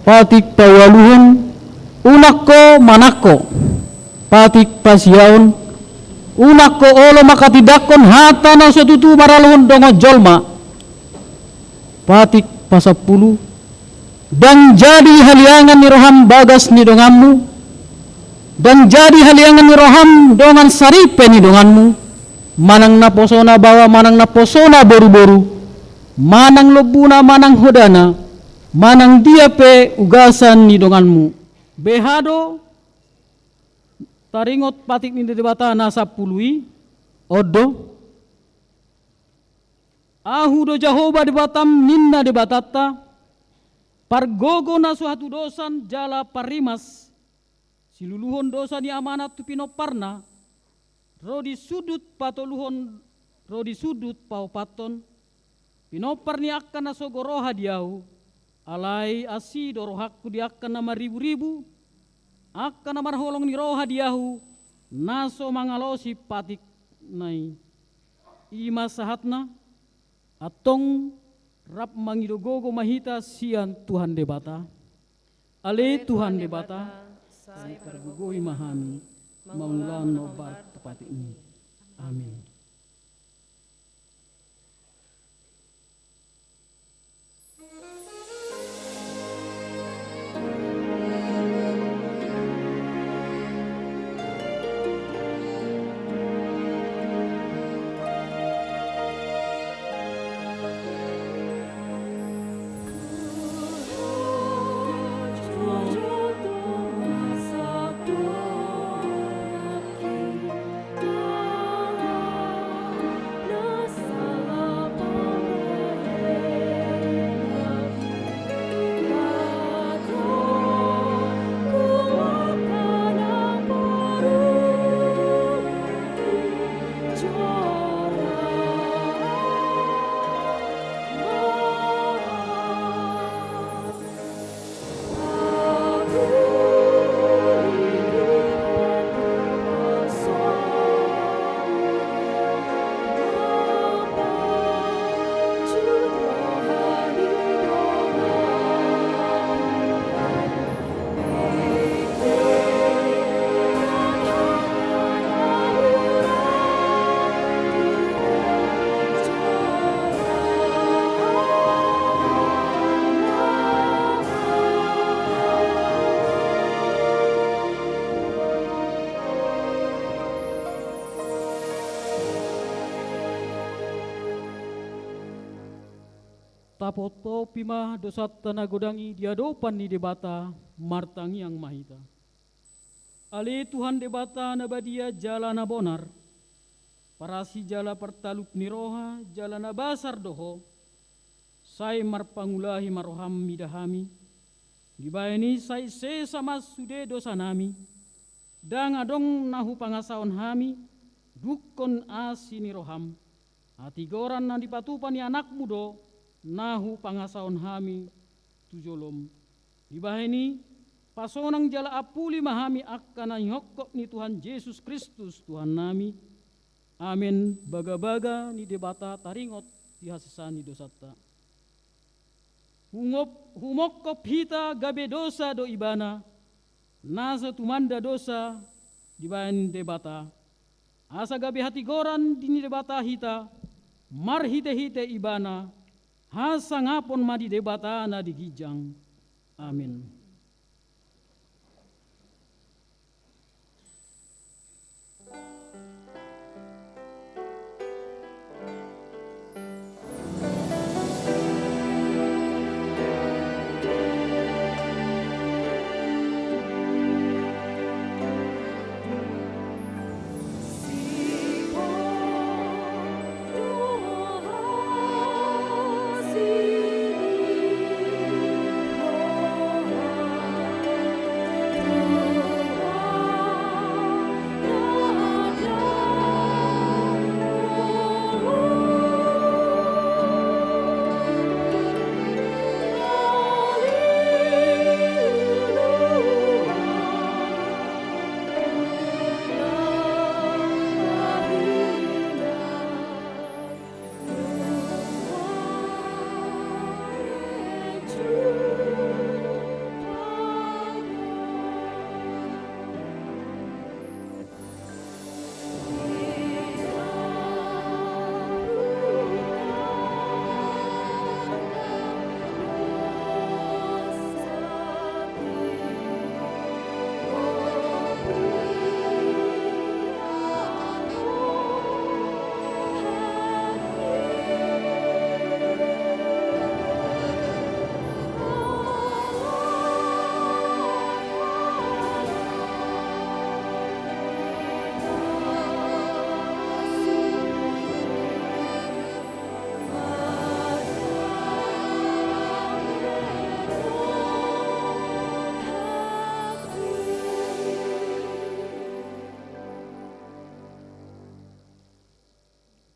patik pawaluhun, unakko manakko, patik pasiaun, unakko olo makatidakon hatana sotutu maraluhun dongo jolma, patik pasapulu, dan jadi haliangan ni roham bagas ni donganmu, dan jadi haliangan ni roham dongan saripe ni donganmu, manang naposona bawa manang naposona boru-boru, manang lobuna manang hodana, manang diape ugasan ni donganmu, behado taringot patik ni debata nasa pului odo ahu do Jahoba debatam ninna debatata pargogo na suatu dosan jala parimas siluluhon dosa ni amanat tu pinoparna rodi sudut patoluhon rodi sudut paupaton pinopar ni akan nasogoroha diau alai asi dorohakku di akan nama ribu-ribu akan nama holong ni roha diahu naso mangalosi patik nai ima sahatna atong rap mangidogogo mahita sian Tuhan debata ale Tuhan debata sai pergugoi mahami mangulan nobat tepati ini amin. Tapoto pima dosat tanah godangi diadopan ni debata martangi yang mahita. Ali Tuhan debata nabadia jala na bonar, parasi jala pertaluk ni roha jala na basar doho, sai marpangulahi maroham midahami, dibayani sai sesama sude dosa nami, dang adong nahu pangasaon hami, dukon asi ni roham, hati goran na dipatupan ni anak mudo, nahu pangasaon hami tujolom dibaheni pasonang jala apuli mahami akan nyokok ni Tuhan Yesus Kristus Tuhan nami amin baga-baga ni debata taringot dihasesani dosata humokop hita gabe dosa do ibana nasa tumanda dosa dibaheni debata asa gabe hati goran dini debata hita mar hite-hite ibana hasa ngapon madi debata na digijang. Amin. Oh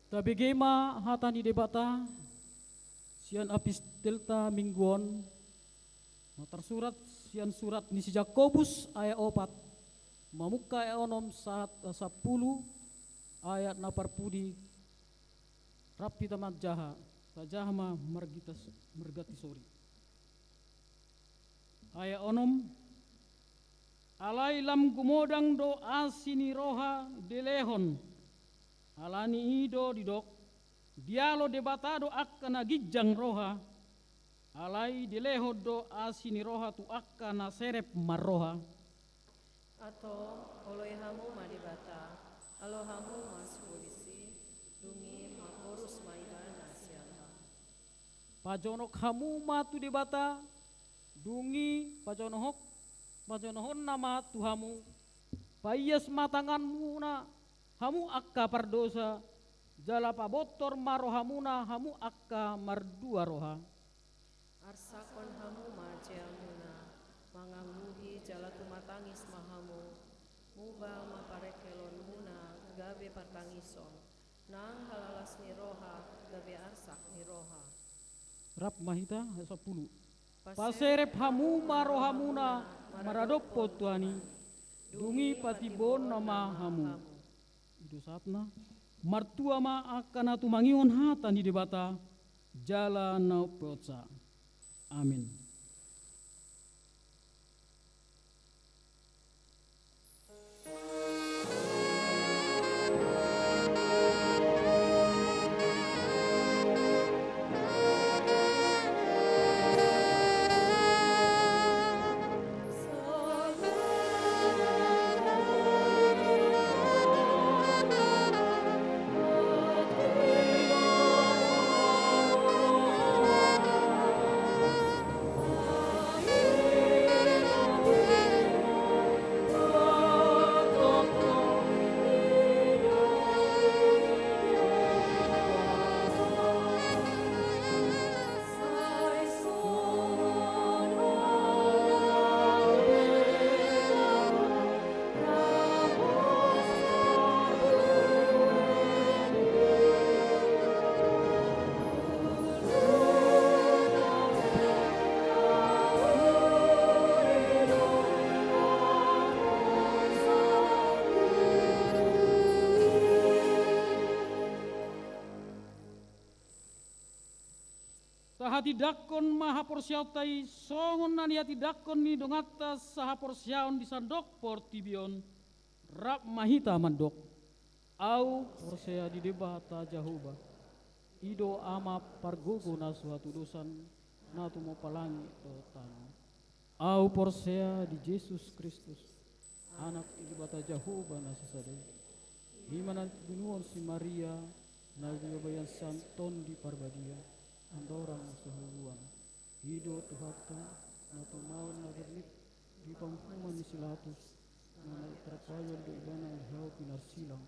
Tabigema hata ni debata sian apistelta mingguon tersurat sian surat ni si Jakobus ayat 4 mamuka onom saat 10 ayat naparpudi rapi tamat jaha sajahma mergati sori ayat onom alai lam gumodang do asini roha delehon alani ido didok dialo debatado akkana gijjang roha alai dileho do asini roha tu akkana serep marroha atau oloi hamu madibata alo hamu mas polisi dungi makorus maibana siapa pajonok hamu matu debata dungi pajonohon nama tuhamu payas matanganmu na hamu akka pardosa jala pabotor marohamuna hamu akka mardua roha arsakon hamu marjeamuna mangamuhi jala tumatangis mahamu muba maparekelon muna gabe patangison nang halalas ni roha gabe arsak ni roha rap mahita 10 paserep hamu marohamuna maradoppo tuani dungi patibon nama hamu itu saatna martua ma akan atu mangion hata di debata jala na peotsa amin. Sahati dakon maha porsiautai songon nani hati dakon ni dongata saha porsiaon di sandok portibion rap mahita mandok au porsea di debata jahuba ido ama pargogo na suatu dosan na tumo palangi totan au porsea di Yesus Kristus anak debata jahuba na sesadai himana binuon si Maria na bayan santon di parbadia andorang sehuluan hidup tuhata atau mau nagerlip di pampuman ni silatus na terpayon do ibana hau pinar silang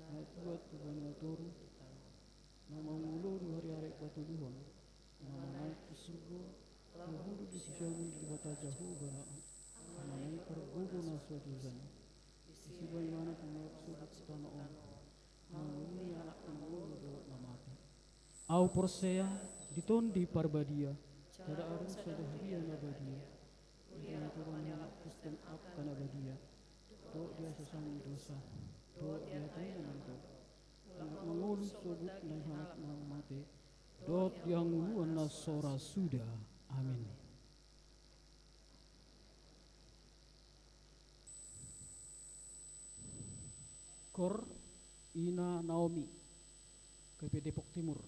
na buat ibana toru na mangulo di hari-hari patuluhan na naik isugo tuhudu di sisyawi di bata jahu bana na naik pergogo na suatu zan isiba imana punya surat tanah on na ini anak pengulo do namati au porsea diton di parbadia tada arun sadaharia nabadia yang turun anak Kristen up kana badia to dia sesang dosa to dia tayo nanto mengulu sobut na hanak na mate dot yang nguluan na sora sudah amin. Kor Ina Naomi KP Depok Timur.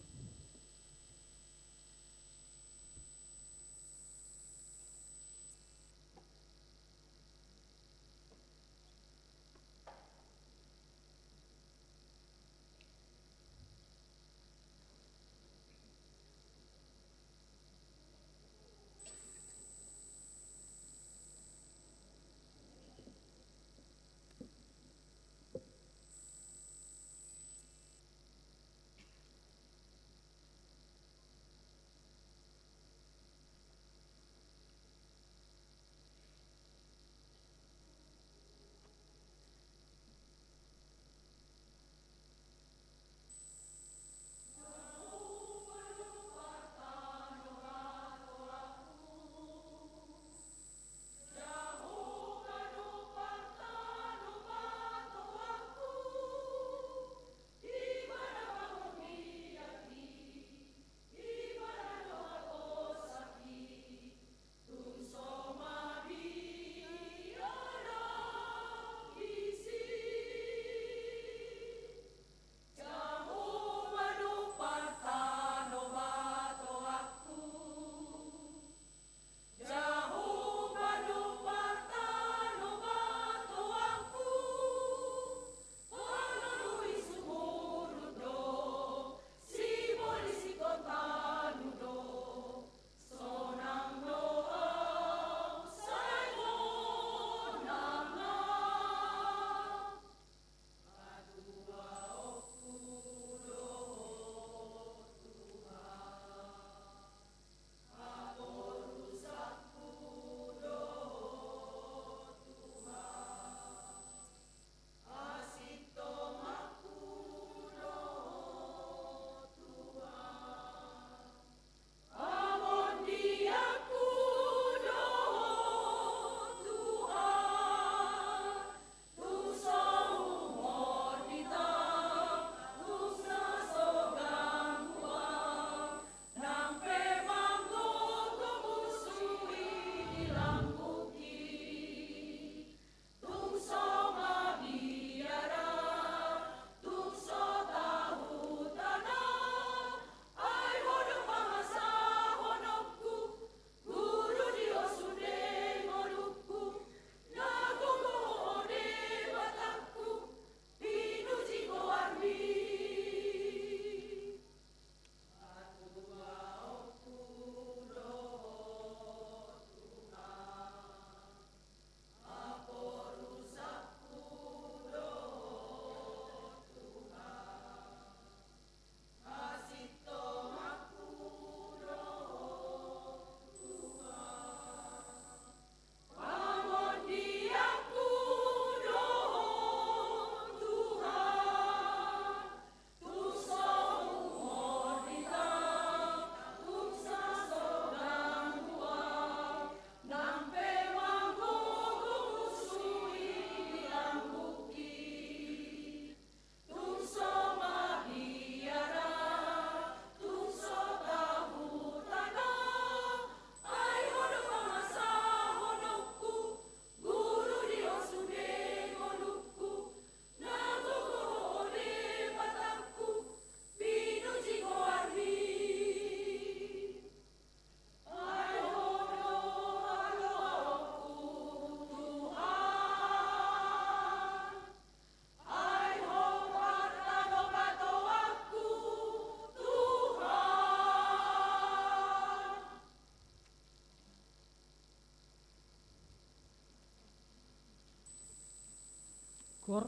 skor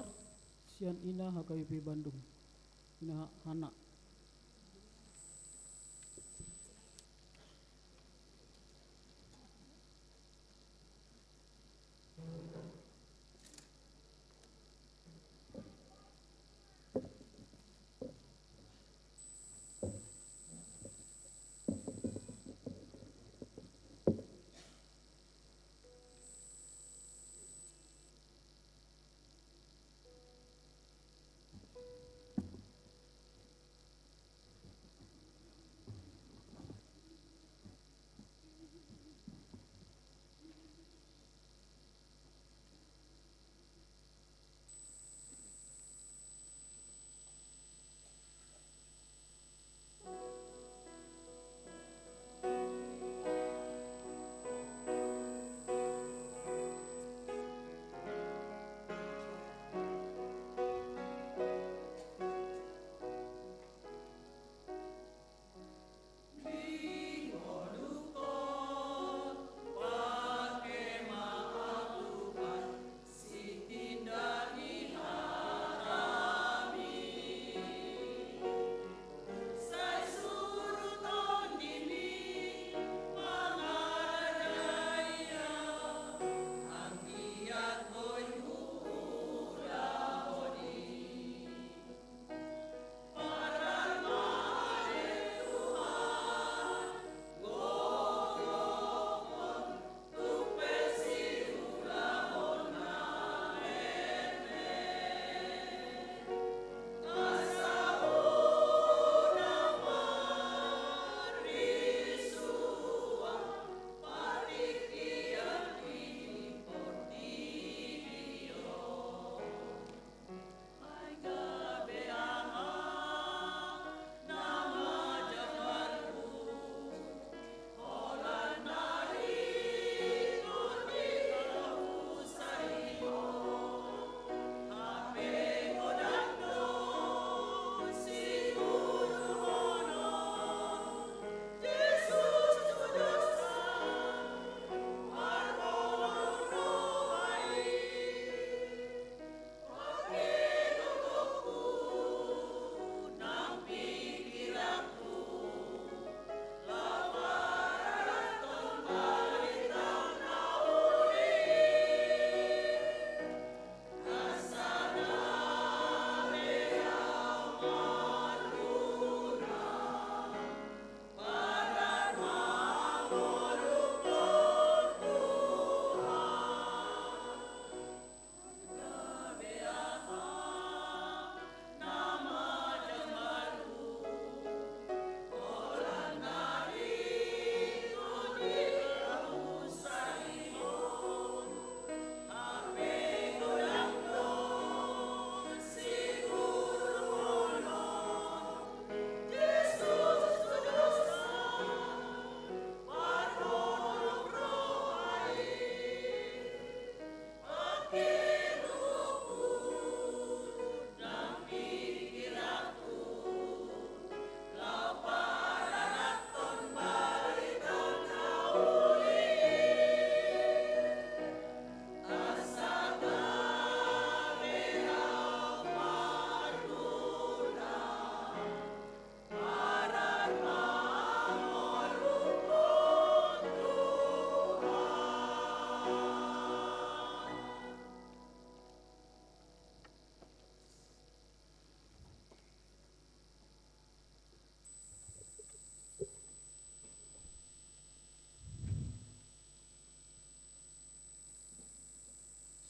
sian ina HKBP Bandung. Ina Hana.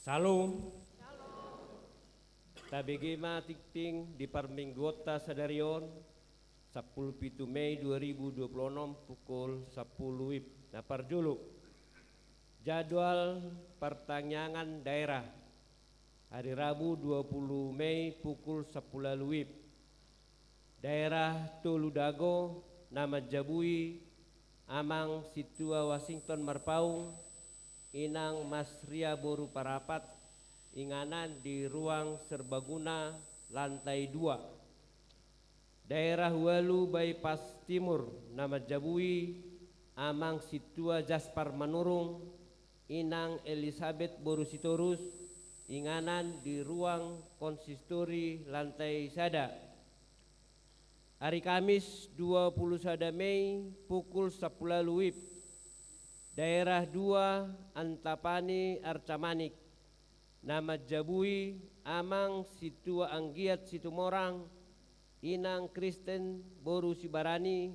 Salam. Tabegema tikting di Parminggota Sadarion 17 Mei 2026 pukul 10 WIB. Naparjuluk jadwal pertanyaan daerah hari Rabu 20 Mei pukul 10 WIB. Daerah Toludago, nama Jabui, Amang Situa Washington Marpaung, Inang Mas Ria Boru Parapat, Inganan di ruang serbaguna lantai 2. Daerah Walu Bypass Timur, nama Jabui, Amang Situa Jaspar Manurung, Inang Elizabeth Boru Sitorus, inganan di ruang konsistori lantai sada. Hari Kamis 21 Mei pukul 10 WIB, daerah 2 Antapani Arcamanik, nama Jabui Amang Situa Anggiat Situmorang, Inang Kristen Boru Sibarani,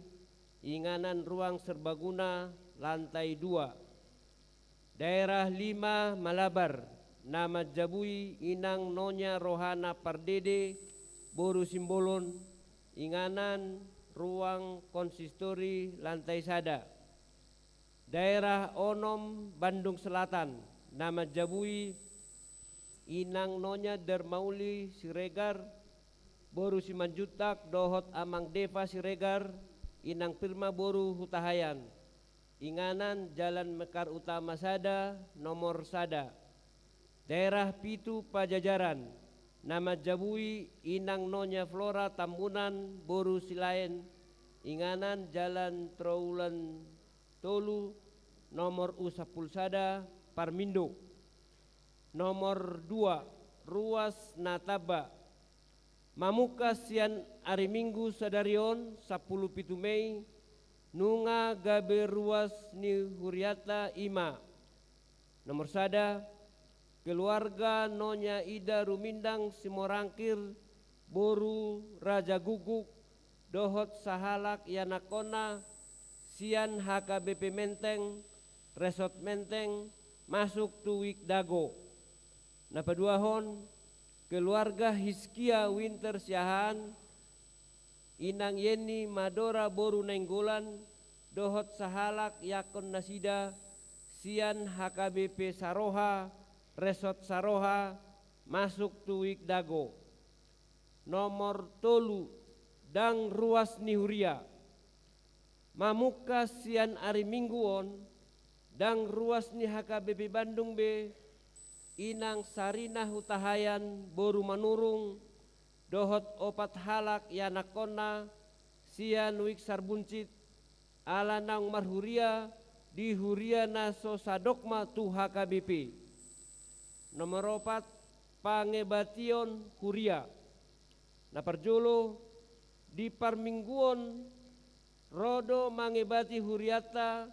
inganan ruang serbaguna lantai 2. Daerah 5 Malabar, nama Jabui Inang Nonya Rohana Pardede Boru Simbolon, inganan ruang konsistori lantai sada. Daerah Onom Bandung Selatan, nama Jabui Inang Nonya Dermauli Siregar Boru Simanjutak Dohot Amang Deva Siregar, Inang Firma Boru Hutahayan, inganan Jalan Mekar Utama Sada nomor sada. Daerah Pitu Pajajaran, nama Jabui Inang Nonya Flora Tambunan Boru Silaen, inganan Jalan Troulan Tolu nomor U10 Sada Parmindo. Nomor 2 Ruas Nataba, Mamuka sian hari Minggu sadarion 10 pitu Mei, nunga gabe ruas ni Huriata Ima. Nomor sada keluarga Nonya Ida Rumindang Simorangkir Boru Raja Guguk Dohot Sahalak Yanakona sian HKBP Menteng Resort Menteng masuk tuwik dago. Napaduahon keluarga Hiskia Winter Siahan Inang Yeni Madora Boru Nenggolan Dohot Sahalak Yakon Nasida sian HKBP Saroha Resort Saroha masuk tuwik dago. Nomor tolu Dang Ruas Nihuria, Mamuka sian hari Mingguon Dang Ruas ni HKBP Bandung B Inang Sarina Hutahayan Boru Manurung Dohot Opat Halak Yanakona sian wik Sarbuncit Alanang Marhuria di Huria Naso Sadokma tu HKBP. Nomor 4 Pangebation Huria, Naparjolo di Parmingguon Rodo Mangebati Huriata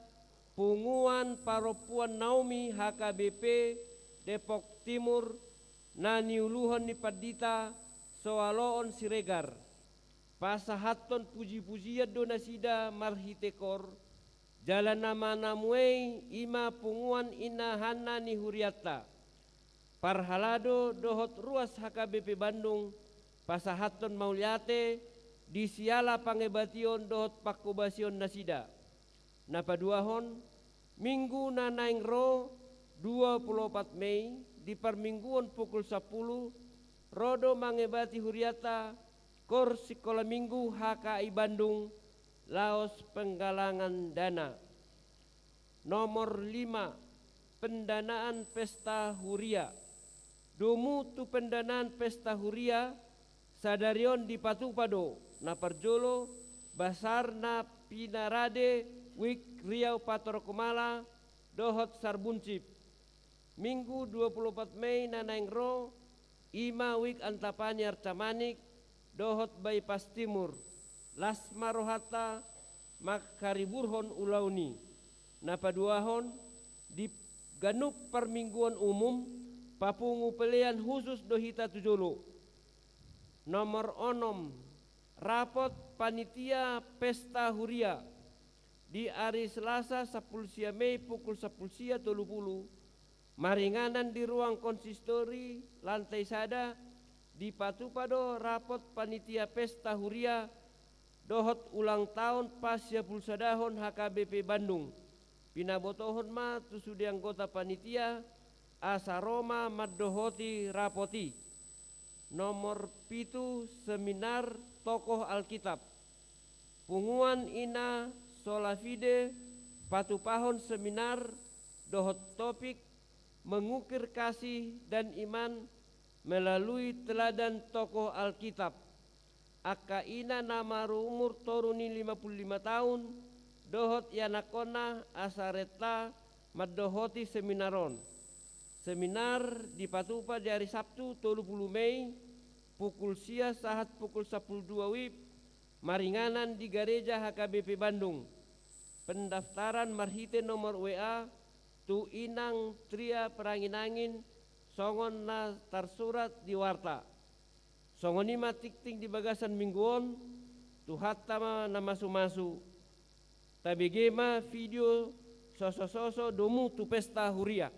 Punguan Paropuan Naomi HKBP Depok Timur Naniuluhon ni Padita Soaloon Siregar Pasahaton puji-pujian donasida marhitekor Jalan nama namuei ima punguan ina hana ni Huriata Parhalado Dohot Ruas HKBP Bandung Pasahaton Mauliate di Siala Pangebation Dohot Pakubasion Nasida. Napaduahon Minggu Nanaing Ro 24 Mei di Parmingguon pukul 10 Rodo Mangebati Huriata Kor Sekolah Minggu HKI Bandung Laos Penggalangan Dana. Nomor 5 Pendanaan Pesta Huria, Domu tu pendanaan Pesta Huria sadarion di Patupado Naparjolo Basarna Pinarade Wik Riau Patorokomala Dohot Sarbuncip. Minggu 24 Mei Nanaing Ro Ima Wik Antapani Arcamanik Dohot Bypass Timur Lasma Rohata Makariburhon Ulauni. Napaduahon di Ganup Permingguan Umum Papungu Pelian Khusus Dohita Tujolo. Nomor 6 Rapot Panitia Pesta Huria di hari Selasa 10 Mei pukul 10 30 maringanan di ruang konsistori lantai sada di Patupado rapot panitia Pesta Huria Dohot ulang tahun pasya pulsadahon HKBP Bandung pinabotohon ma tusudi anggota panitia asaroma maddohoti rapoti. Nomor 7 seminar tokoh Alkitab punguan ina solafide patupahon seminar dohot topik mengukir kasih dan iman melalui teladan tokoh Alkitab. Aka ina nama umur toruni 55 tahun dohot yanakona asareta maddohoti seminaron Seminar di Patupa di hari Sabtu 30 Mei pukul sia saat pukul 12 WIB. Maringanan di Gereja HKBP Bandung. Pendaftaran marhite nomor WA tu inang tria perangin-angin songon na tarsurat di warta. Songonima tikting di bagasan mingguon tu hatta na masu-masu. Tabegema video soso-soso domu tu pesta huria.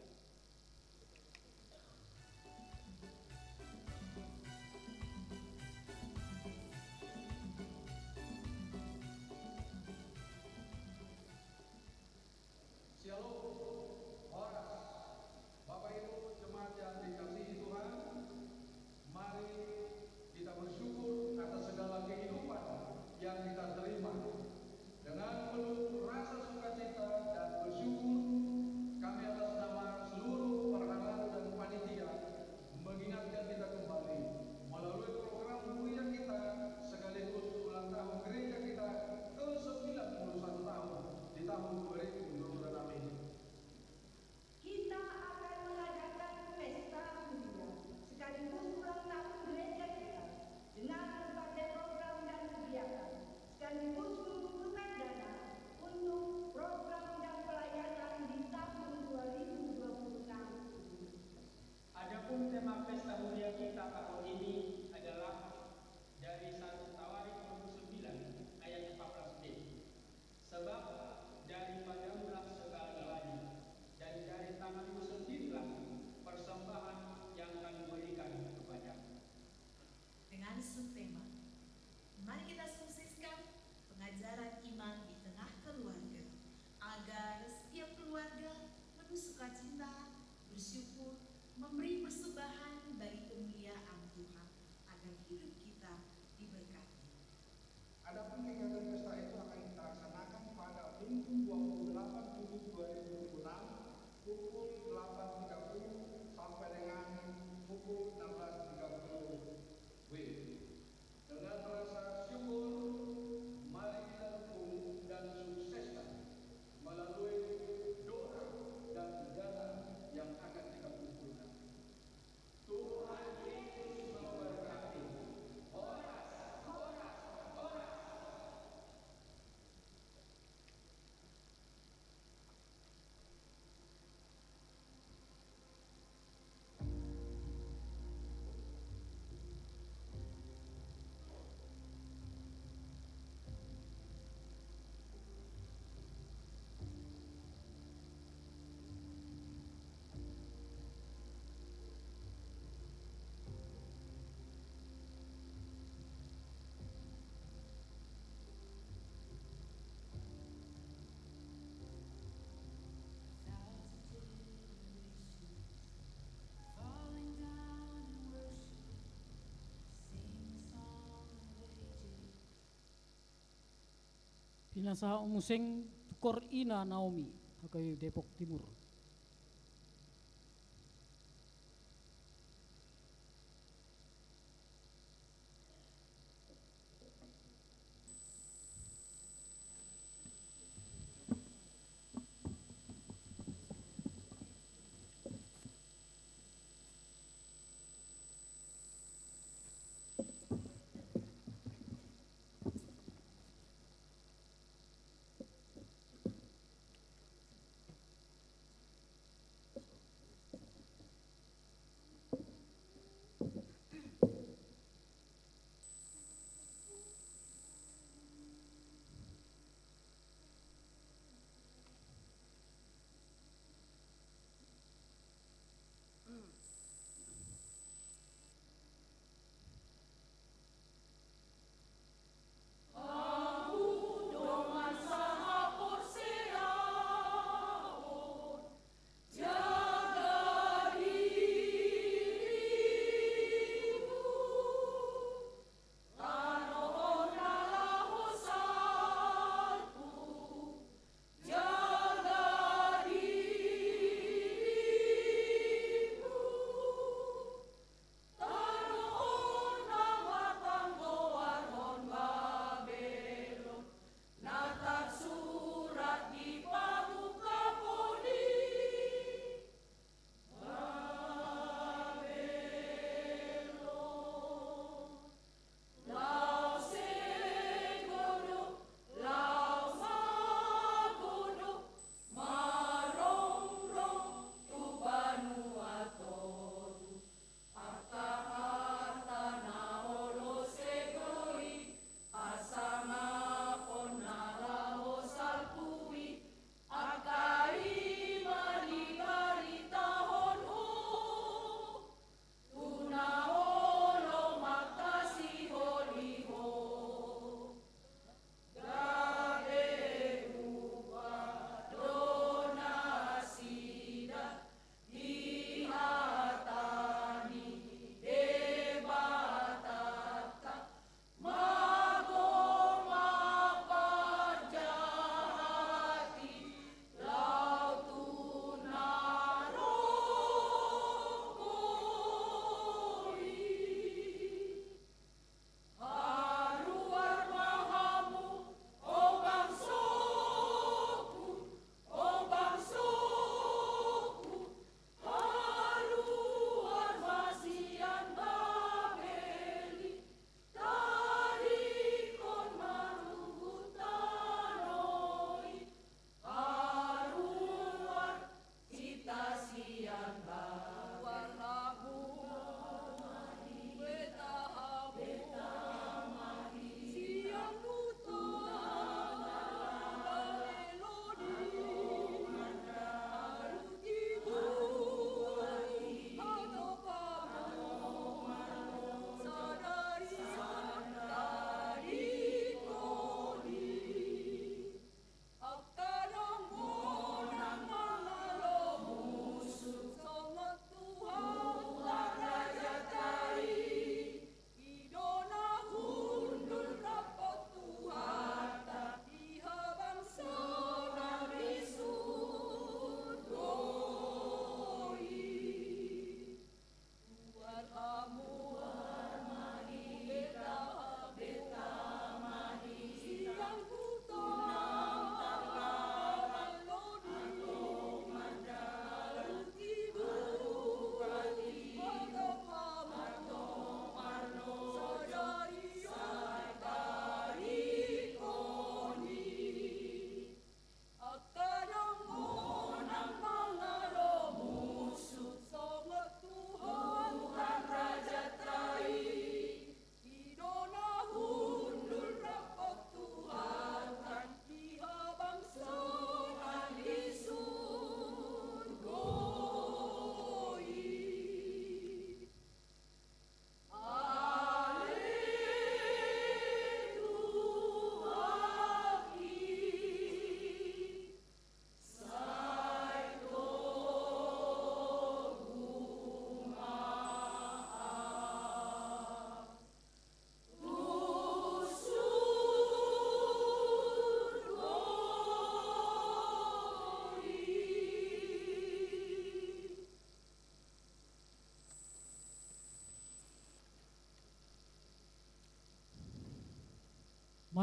Pinasaha umuseng Tukor Ina Naomi Hakai Depok Timur.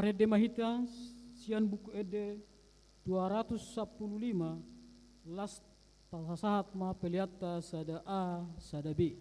Aret de mahita sian buku ede 215 las tasasahat ma peliata sada A sada B.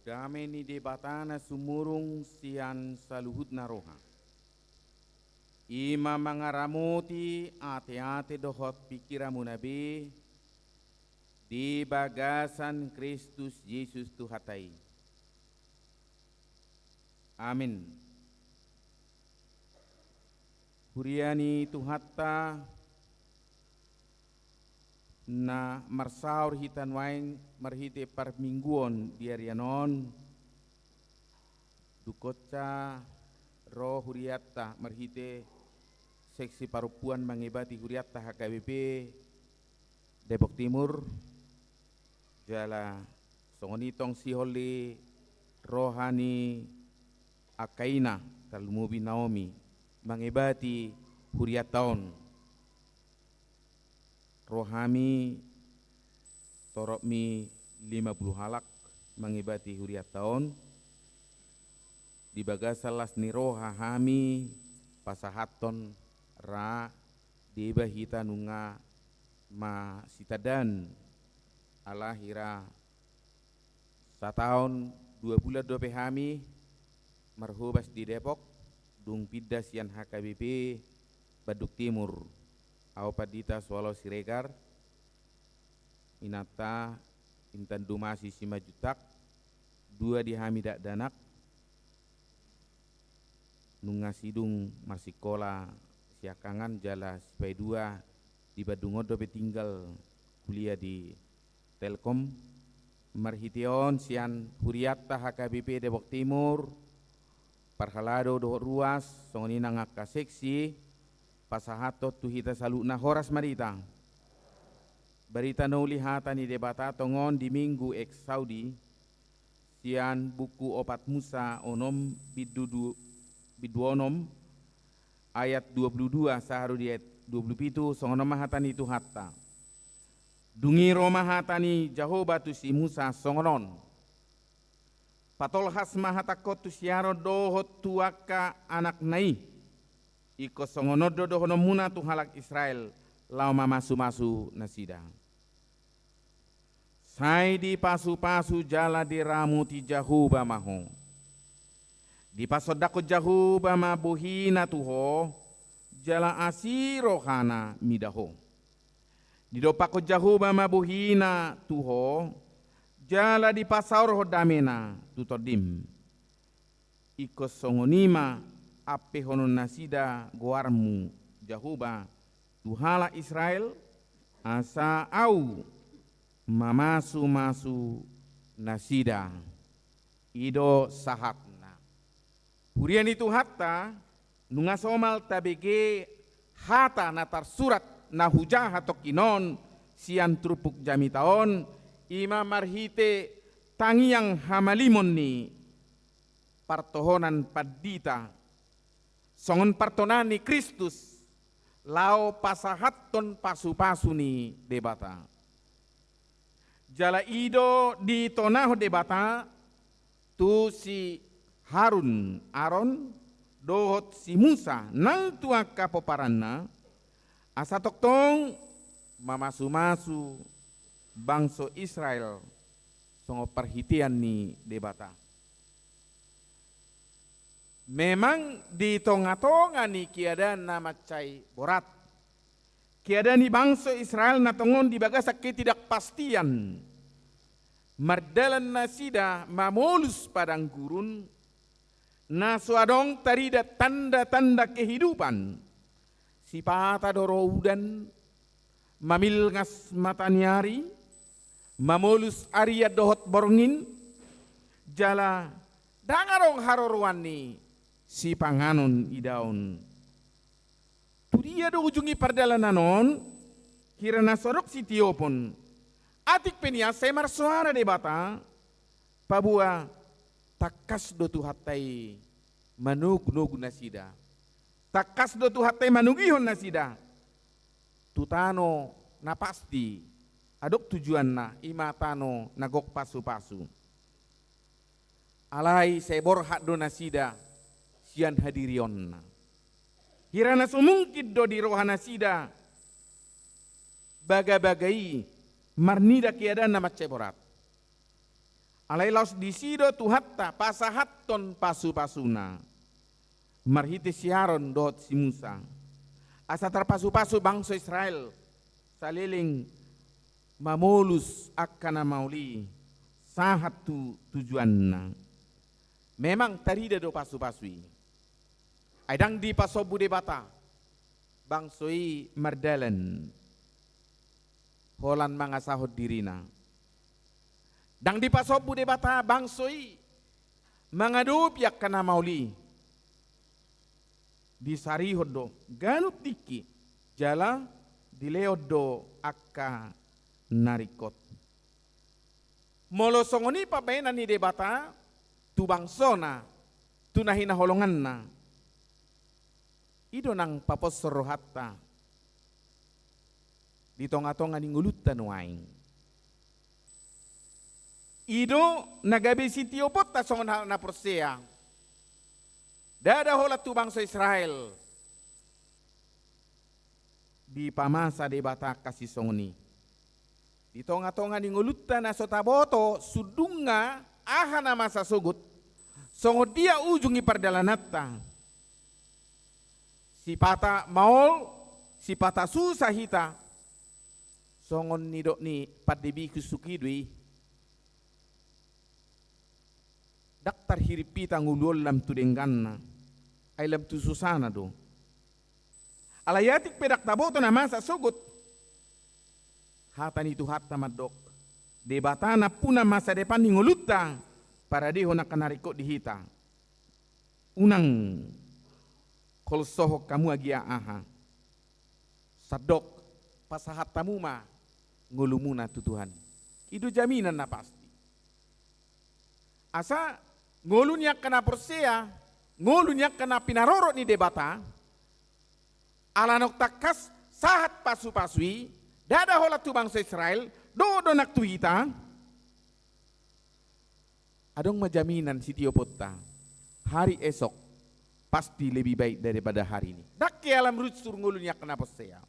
Dame ni debatana sumurung sian saluhutna roha. Ima mangaramuti ate-ate dohot pikiramu nabi di bagasan Kristus Yesus Tuhatai. Amin. Huriani Tuhatta na marsaur hitan wain marhite par mingguon diarianon dukotca roh huriatta marhite seksi parupuan mangibati huriatta HKBP Depok Timur jala songonitong siholi rohani akaina talumubi Naomi mangibati huriattaon rohami torok mi 50 halak mangibati huriat tahun di bagasalas ni roha hami pasahaton ra di bahita nunga ma sitadan alahira satahun 2 bulan 2 hami marhubas di Depok dung pidas yang HKBP Baduk Timur au padita Swalo Siregar inata intan dumasi sima jutak 2 di hamidak danak nunga sidung masikola siakangan jala sipai 2 di Badungodo tinggal kuliah di Telkom marhition sian huriatta HKBP Depok Timur parhalado dohot ruas songonina ngaka seksi pasahato tuhita saluna horas marita berita naulihatan di debata tongon di minggu ex Saudi sian buku opat Musa onom biduonom ayat 22 saharu di ayat 27 songonom mahatani itu hatta dungi romahatani Jahoba tu si Musa songonon patolhas mahatakot tu siaro dohot tuaka anak nai iko songonodo dohono muna tu halak Israel lama masu-masu nasida. Sai di pasu-pasu jala di ramuti Jahuba maho. Di pasodako Jahuba ma buhina tuho jala asirohana midaho. Di dopako Jahuba ma buhina tuho jala di pasaur hodamena tutodim. Iko songonima ape hono nasida goarmu Jahuba tuhala Israel asa au mamasu-masu nasida ido sahatna hurian itu hatta nunga somal tabege hata natar surat na hujah hatok kinon sian trupuk jami taon ima marhite tangiang hamalimon ni partohonan padita songon partonani Kristus lao pasahaton pasu-pasu ni debata jala ido di tonaho debata tu si Harun Aron dohot si Musa nang tua kapoparanna asa toktong mamasu-masu bangso Israel songo perhitian ni debata. Memang di tonga-tonga ni kiada nama cai borat. Kiada ni bangsa Israel na tongon di bagasak ketidakpastian. Mardalan nasida mamolus padang gurun. Na suadong tarida tanda-tanda kehidupan. Sipata doro udan. Mamilngas matanyari. Mamolus aria dohot borngin. Jala dangarong harorwan ni si panganon idaon. Tu dia do ujungi perdalananon, kirana sorok si tiopon. Atik penia semar suara debata, pabua takas do tu hatai manug-nug nasida. Takas do tu hatai manugihon nasida. Tutano na pasti, adok tujuan na imatano nagok pasu-pasu. Alai sebor hak do nasida, sian hadirion. Hirana sumungkid do di rohana sida, baga-bagai marnida kiada nama ceborat. Alai laos disido tuhatta pasahatton pasu-pasuna. Marhiti siaron dot si Musa. Asa terpasu-pasu bangsa Israel. Saliling mamulus akkana mauli. Sahatu tujuanna. Memang tarida do pasu-pasui. Aidang di pasobu de bata. Bangsoi mardalan. Holan mangasahod dirina. Dang di pasobu de bata bangsoi mangadup yak kana mauli. Di sarihod do ganut tiki jala dileod do akka narikot. Molo songoni pabaina ni de bata tu bangsona tu nahina holongan na. Ido nang paposoro hatta di tonga-tonga ni ngulutan waing. Ido nagabi sitio pota songon hal na persea. Dada hola tu bangsa Israel. Di pamasa de bata kasih songoni. Di tonga-tonga ni ngulutan na sotaboto sudunga ahana masa sugut. Songo dia ujungi perdalanata. Si pata maol, si pata susah hita. Songon nidok ni padebi kusukidwi. Daktar hiripita ngulol lam tu dengganna. Ay lam tu susana do. Alayatik pedak taboto na masa sugut. Hatan itu hata madok. Debatana puna masa depan ngulutta. Para deho na kanariko di hita. Unang kol sohok kamu agia aha. Sadok pasahat tamuma ngulumuna tu Tuhan. Itu jaminan na pasti. Asa ngulunya kena persea, ngulunya kena pinarorot ni debata. Alanok takas sahat pasu-pasui, dada hola tu bangsa Israel, do nak tu hita. Adong majaminan si Tiopotta, hari esok pasti lebih baik daripada hari ini. Dakke alam rutsur ngulunya kena persea.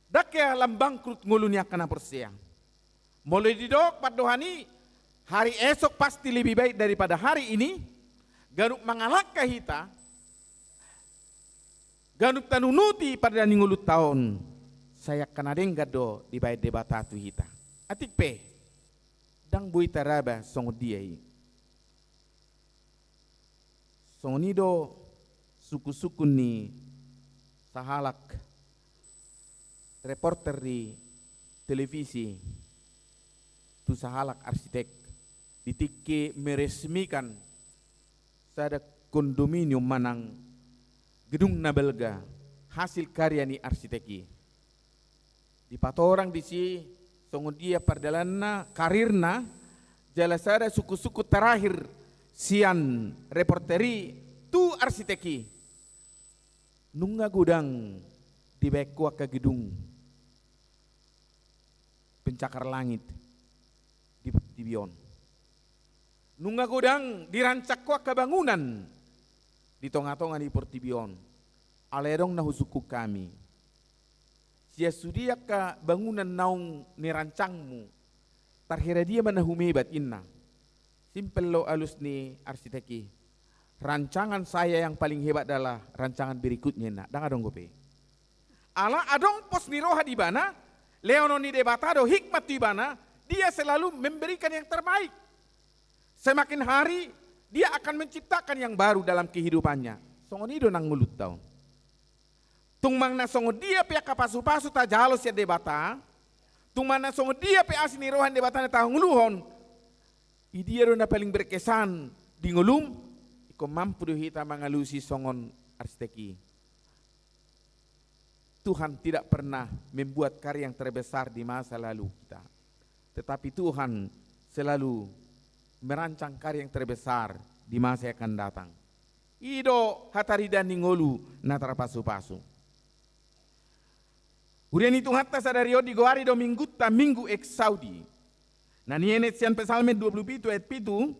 Dakke alam bangkrut ngulunya kena persea. Mulai didok padohani hari esok pasti lebih baik daripada hari ini. Ganuk mangalakah hita. Ganuk tanunuti pada ningulut tahun. Saya kena denggado di baik debatatu hita. Atik pe. Dang bui taraba song diai. Sonido suku-suku ni sahalak reporter di televisi tu sahalak arsitek ditike meresmikan sada kondominium manang gedung nabelga hasil karya ni arsiteki di patorang di si songon dia perdalanna karirna jala sada suku-suku terakhir sian reporteri tu arsiteki nunga gudang di bekua ke gedung pencakar langit di Bion nunga gudang dirancak kuak ke bangunan di tonga-tonga di Portibion alerong na husuku kami sia sudia ka bangunan naung nirancangmu tarhira dia mana humebat inna. Simpel lo alus ni arsiteki. Rancangan saya yang paling hebat adalah rancangan berikutnya nak. Dang adong gope. Ala adong pos niroha di bana, leono ni debatado hikmat di bana, dia selalu memberikan yang terbaik. Semakin hari dia akan menciptakan yang baru dalam kehidupannya. Songon ido nang ngulut tau. Tung mangna songo dia pia kapasu-pasu ta jalos ya debata. Tung mana songo dia pia asini rohan debatana ta nguluhon. Idia na paling berkesan di ngulum, iko mampu hita mangalusi songon arsteki. Tuhan tidak pernah membuat karya yang terbesar di masa lalu kita. Tetapi Tuhan selalu merancang karya yang terbesar di masa yang akan datang. Ido hatari dan ningolu natara pasu-pasu. Urian itu hatta sadario di goari do mingguta minggu ek Saudi. Nah nienet sian pesalme 27 ayat 7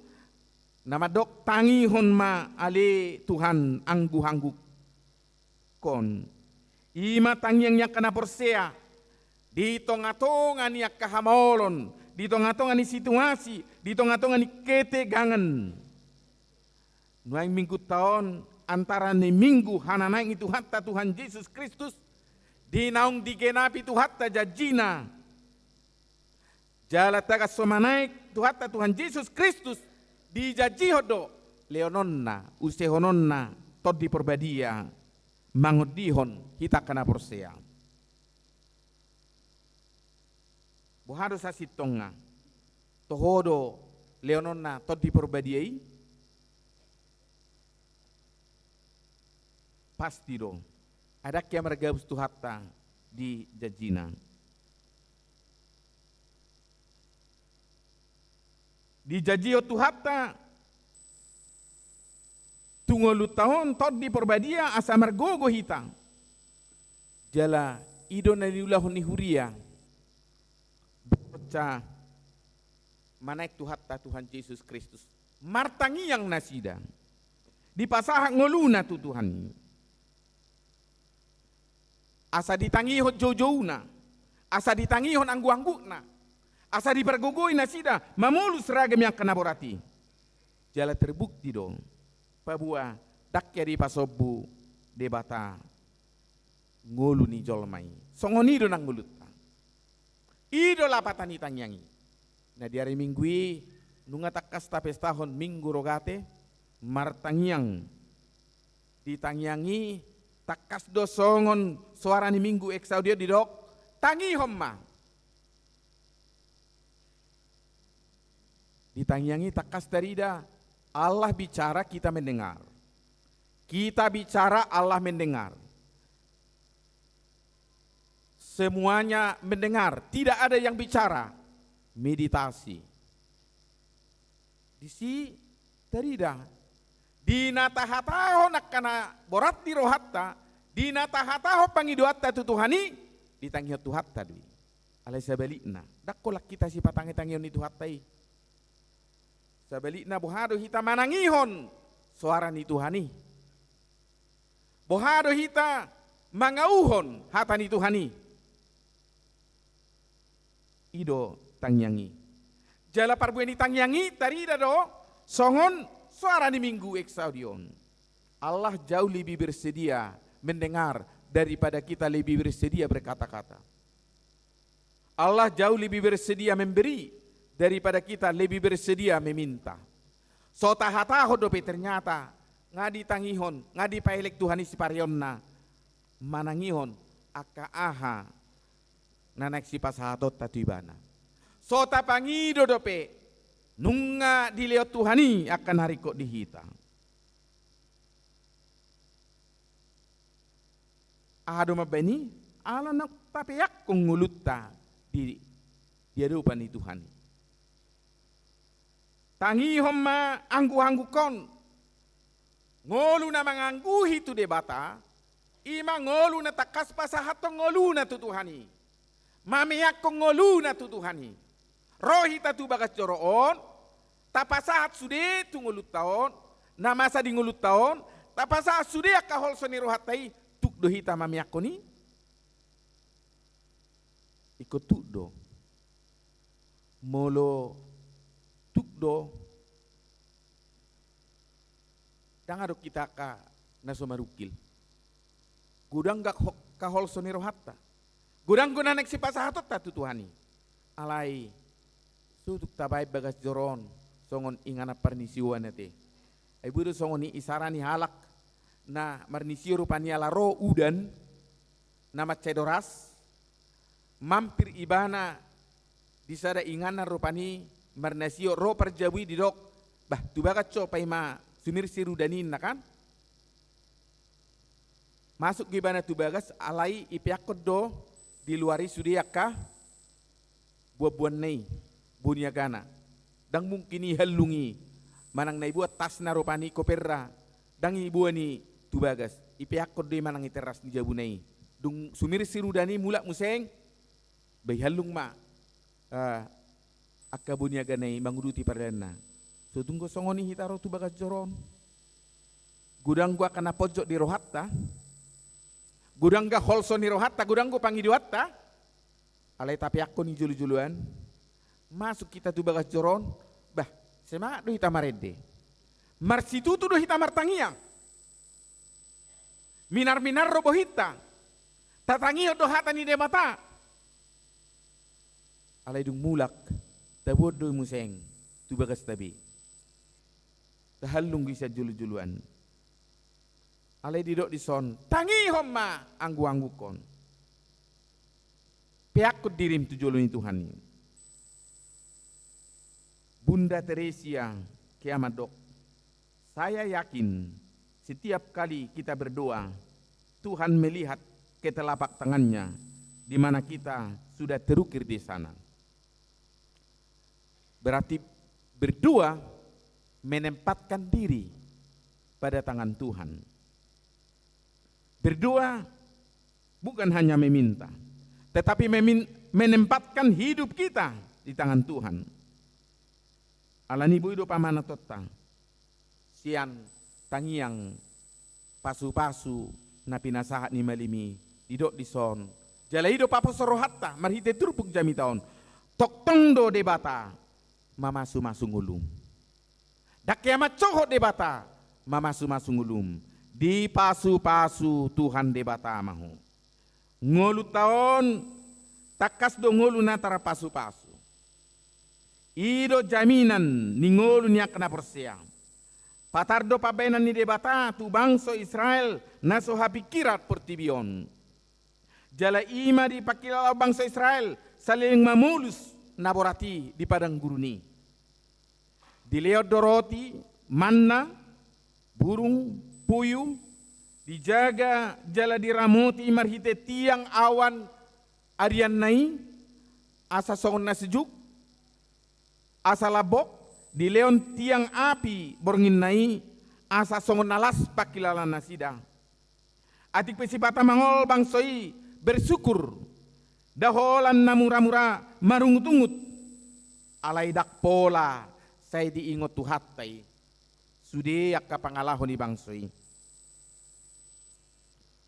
nama dok tangi hon ma ale Tuhan anggu-anggu kon ima tangi yang kena persea di tonga-tonga niak kahamolon di tengah-tengah ni situasi, di tengah-tengah ni ketegangan. Nuai minggu tahun antara ni minggu hananaing itu hatta Tuhan Yesus Kristus di naung digenapi tu hatta jajina. Jala tagas somanaik tu hatta Tuhan Yesus Kristus di jajihodo leononna usehononna tod di perbadia mangodihon kita kena persea. Buhado sa sitonga tohodo leononna tod di perbadiai pasti dong ada kia mergabus tu hatta di jajina. Di jajio tu hatta tungolu tahun tod di perbadia asa mergogo hitang jala ido na diulah ni huria berpecah manaik tu hatta Tuhan Yesus Kristus martangi yang nasida di pasahak ngoluna tu Tuhan asa ditangihon jojouna asa ditangihon anggu-angguna asa dipergogoi nasida mamulus seragam yang kena borati jala terbukti dong pabua dakya di pasobu debata ngolu ni jolmai songonido nang ngulut ido lapatan itangyangi. Nah di hari minggui nunga takas tapes tahun minggu rogate martangyang ditangyangi takas dosongon suara ni minggu eksaudio didok tangi homma ditangyangi takas darida Allah bicara kita mendengar kita bicara Allah mendengar semuanya mendengar, tidak ada yang bicara. Meditasi. Disi terida. Di natahataho nakana borat di rohatta, di natahataho pangiduatta tu Tuhani, ditangih Tuhatta dui. Alai sabalikna, dakkolak kita si patangi-tangion ni Tuhattai. Sabalikna bohado hita manangihon suara ni Tuhani. Bohado hita mangauhon hata ni Tuhani. Ido tangyangi jala parbueni tangyangi tarida do songon suara ni minggu eksaudion Allah jauh lebih bersedia mendengar daripada kita lebih bersedia berkata-kata Allah jauh lebih bersedia memberi daripada kita lebih bersedia meminta so tahataho dope ternyata ngadi tangihon ngadi paelek Tuhani si parionna manangihon aka aha nanak si pasahatot tatibana. Sota pangido dope nunga dilihat Tuhani akan hari kok dihita. Ahado mabeni ala nak papeyak kong ngulutta di hadapan Tuhan. Tangi homma anggu-anggu kon ngolu na mangangguhi tu debata ima ngolu na takas pasahatong ngolu na tu Tuhani. Mamiyak kong ngolu na tu Tuhani. Rohi tatu bagas joroon. Tapasahat sude tu ngulut taon. Namasa di ngulut taon. Tapasahat sude akahol soni rohatai. Tuk dohita mamiyak ko ni. Ikut tuk do. Molo tuk do. Dangado kita ka nasomarukil. Gudang gak kahol soni rohata. Gudang guna nek si pasahatot tatu Tuhani. Alai sutuk tabai bagas joron songon ingana pernisiwan nate. Ai budu songon ni isarani halak na marnisio rupanya laro udan nama cedoras mampir ibana disada ingana rupani marnasio ro perjawi didok bah tu bagat co paima sumir sirudanin kan masuk gibana tu bagas alai ipiakot do di luari sudiaka buah-buah nei bunyagana dang mungkin halungi manang nai buat tas narupani koperra dang ibu ni tubagas ipiakot di manang iteras di jabunai dung sumir sirudani mulak museng bay halung ma akka bunyaganai manguduti pardana so tunggu songoni hitaro tubagas joron gudang gua kana pojok di rohatta gudang ga holso ni rohatta gudang gua pangi diwatta alai tapi aku ni julu-juluan masuk kita tu bagas joron, bah semangat do hita marede. Marsitu tu do hita martangiang. Minar-minar robo hita. Tatangio do hata ni de mata. Alay dung mulak, tabod do museng, tu bagas tabi. Tahalung gisa julu-juluan. Alay didok dison, tangi homma anggu-anggu kon. Piakut dirim tu joloni Tuhan ni. Bunda Teresia kiamat dok. Saya yakin setiap kali kita berdoa, Tuhan melihat ke telapak tangannya di mana kita sudah terukir di sana. Berarti berdoa menempatkan diri pada tangan Tuhan. Berdoa bukan hanya meminta, tetapi menempatkan hidup kita di tangan Tuhan. Alani buido pamana totta, sian tangiang pasu-pasu na pinasahat ni malimi, didok dison, jala hidup apa sorohatta, marhite turpuk jami taon, toktong do debata, mamasu-masu ngulum. Dakiamat cohot debata, mamasu-masu ngulum. Di pasu-pasu Tuhan debata mahu. Ngolu taon, takas do ngolu natara pasu-pasu. Ido jaminan ni ngolu niya kena persiang. Patardo pabenan ni debata tu bangso Israel naso hapikirat portibion. Jala ima di pakilala bangsa Israel saling mamulus naborati di padang guruni. Di leot doroti, manna, burung, puyuh, dijaga jala diramuti marhite tiang awan arian nai, asa songon na sejuk, asa labok, di leon tiang api borngin nai, asa songon nalas pakilala nasida. Atik pesipata mangol bangsoi bersyukur, daholan namura-mura marungut-ungut, alay dak pola, saya diingot tuhatai. Sude akka pangalahon ni bangsoi.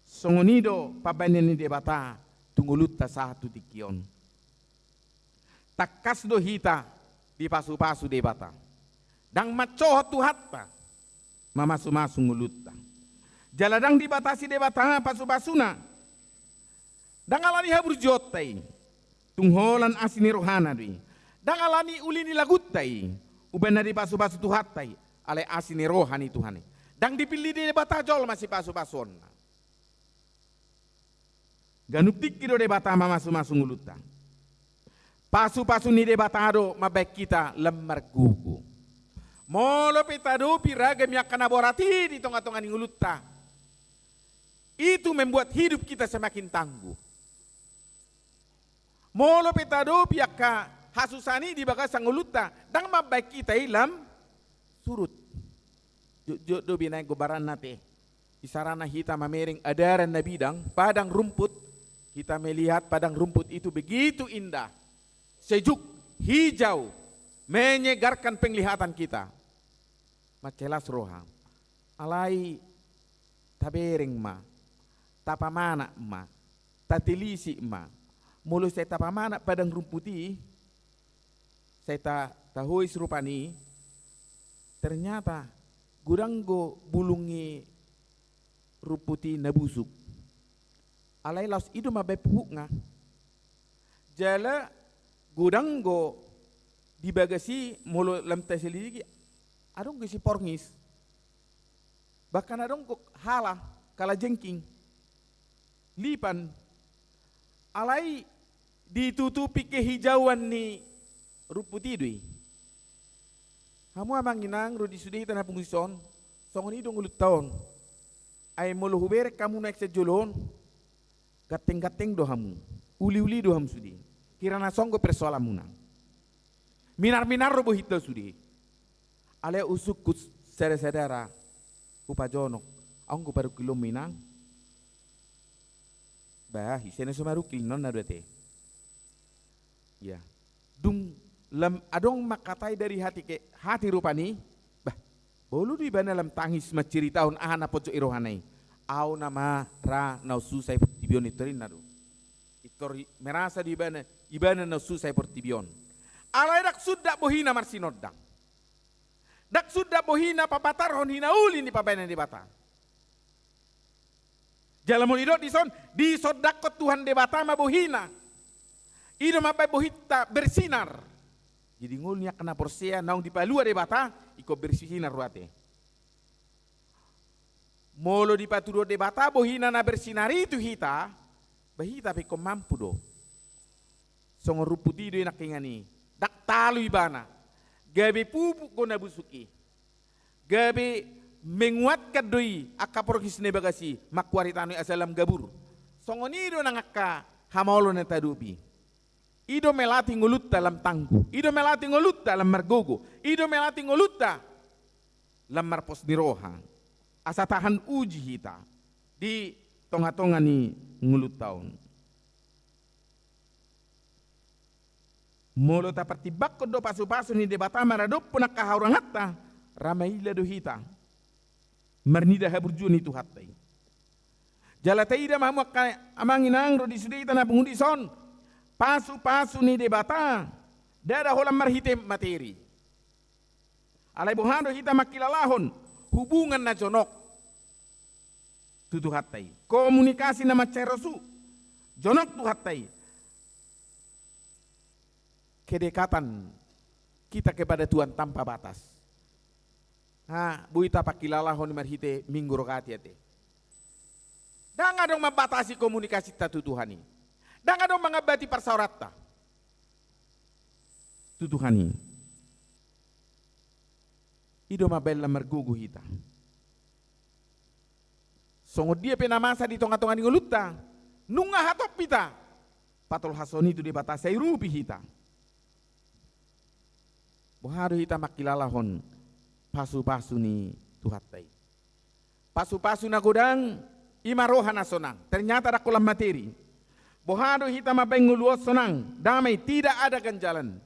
Songonido pabanen ni debata tungulut ta satu tikion. Takas do hita di pasu-pasu debata. Dang macoh tuhatta mamasu-masu ngulutta. Jaladang dibatasi debata pasu-pasuna. Dang alani habur jotai. Tungholan asini rohana dui. Dang alani ulini laguttai. Ubena di pasu-pasu tuhattai. Ale asini rohani Tuhan. Dang dipilih di debata jol masih pasu-pasun. Ganup tikido debata mamasu-masu nguluta. Pasu-pasu ni debata do mabek kita lemar gugu. Molo petado piragam yang kena borati di tengah-tengah nguluta. Itu membuat hidup kita semakin tangguh. Molo petado piaka hasusani di bagasang nguluta. Dang mabek kita ilam surut. Jod do binay gobaran nate. Isarana hita mamering adaran na bidang padang rumput. Kita melihat padang rumput itu begitu indah. Sejuk, hijau, menyegarkan penglihatan kita. Macelas roha. Alai tabereng ma. Tapamana ma. Tatilisi ma. Mulu saya tapamana padang rumputi. Saya tahui serupani. Ternyata guranggo bulungi ruputi nabusuk. Alai laus itu mabai pupuk nga. Jala guranggo di bagasi mulu lam teselidiki adong gisi porngis. Bahkan adong kok halah kala jengking. Lipan alai ditutupi kehijauan ni ruputi dui. Kamu amang inang rudi sudi tanah pengison, songon idong ulut tahun. Ay mulu huberek kamu naik sejolon, gateng-gateng dohamu, uli-uli doham sudi. Kirana songgo persoalan munang. Minar-minar robo hito sudi. Ale usukus saudara-saudara, upajonok, ang ko baru kilom minang. Bah, isene sumaru kilnon na dote. Ya, dung lam adong makatai dari hati rupani bah bolu di bana lam tangis maceritaun ahana poco irohanai au nama ra nau susai portibion itorin nadu itor merasa di bana ibana nau susai portibion Alai dak sudah bohina marsinodang. Dak sudah bohina papatarhon hina ulin di pabayan di bata. Jalamul ido di sodakot Tuhan de bata ma bohina. Ido mapai bohita bersinar. Jadi ngulnya kena porsia naung di palua de bata iko bersinar ruate. Molo di paturo de bata bohina na bersinar itu hita. Bahita peko mampu do. Songo ruputi do enak ingani. Dak talu ibana. Gabe pupuk gona busuki. Gabe menguatkan doi akaporkis ne bagasi makwari tanu asalam gabur. Songoni do nangaka hamolo ne tadupi. Ido melati ngulut dalam tangku. Ido melati ngulut dalam margogo. Ido melati ngulut dalam marpos niroha. Asa tahan uji hita di tonga-tonga ni ngulut tahun. Molo ta partibak ko do pasu-pasu ni debata maradop punak kahaurangatta ramaila do hita marnida haburju ni tu hattai jala taida mamu amanginang ro disudai tanah pengundi son pasu-pasu ni debata dada holam marhite materi alai bohando hita makilalahon hubungan na jonok tutu hattai komunikasi na macerosu jonok tu hattai kedekatan kita kepada Tuhan tanpa batas. Buita pakilalahon marhite minggu rokati ate. Danga dong membatasi komunikasi tatu Tuhani. Danga dong mengabati persaurata. Tu Tuhani. Ido mabella mergugu hita. Songo dia penamasa di tonga-tonga di ngulutta. Nunga hatop pita. Patol hasoni itu dibatasi rupi hita. Bohado hita makilalahon pasu-pasu ni tuhatai. Pasu-pasu na gudang imaroha na sonang. Ternyata ada kolam materi. Bohado hita mabenguluos sonang. Damai tidak ada ganjalan.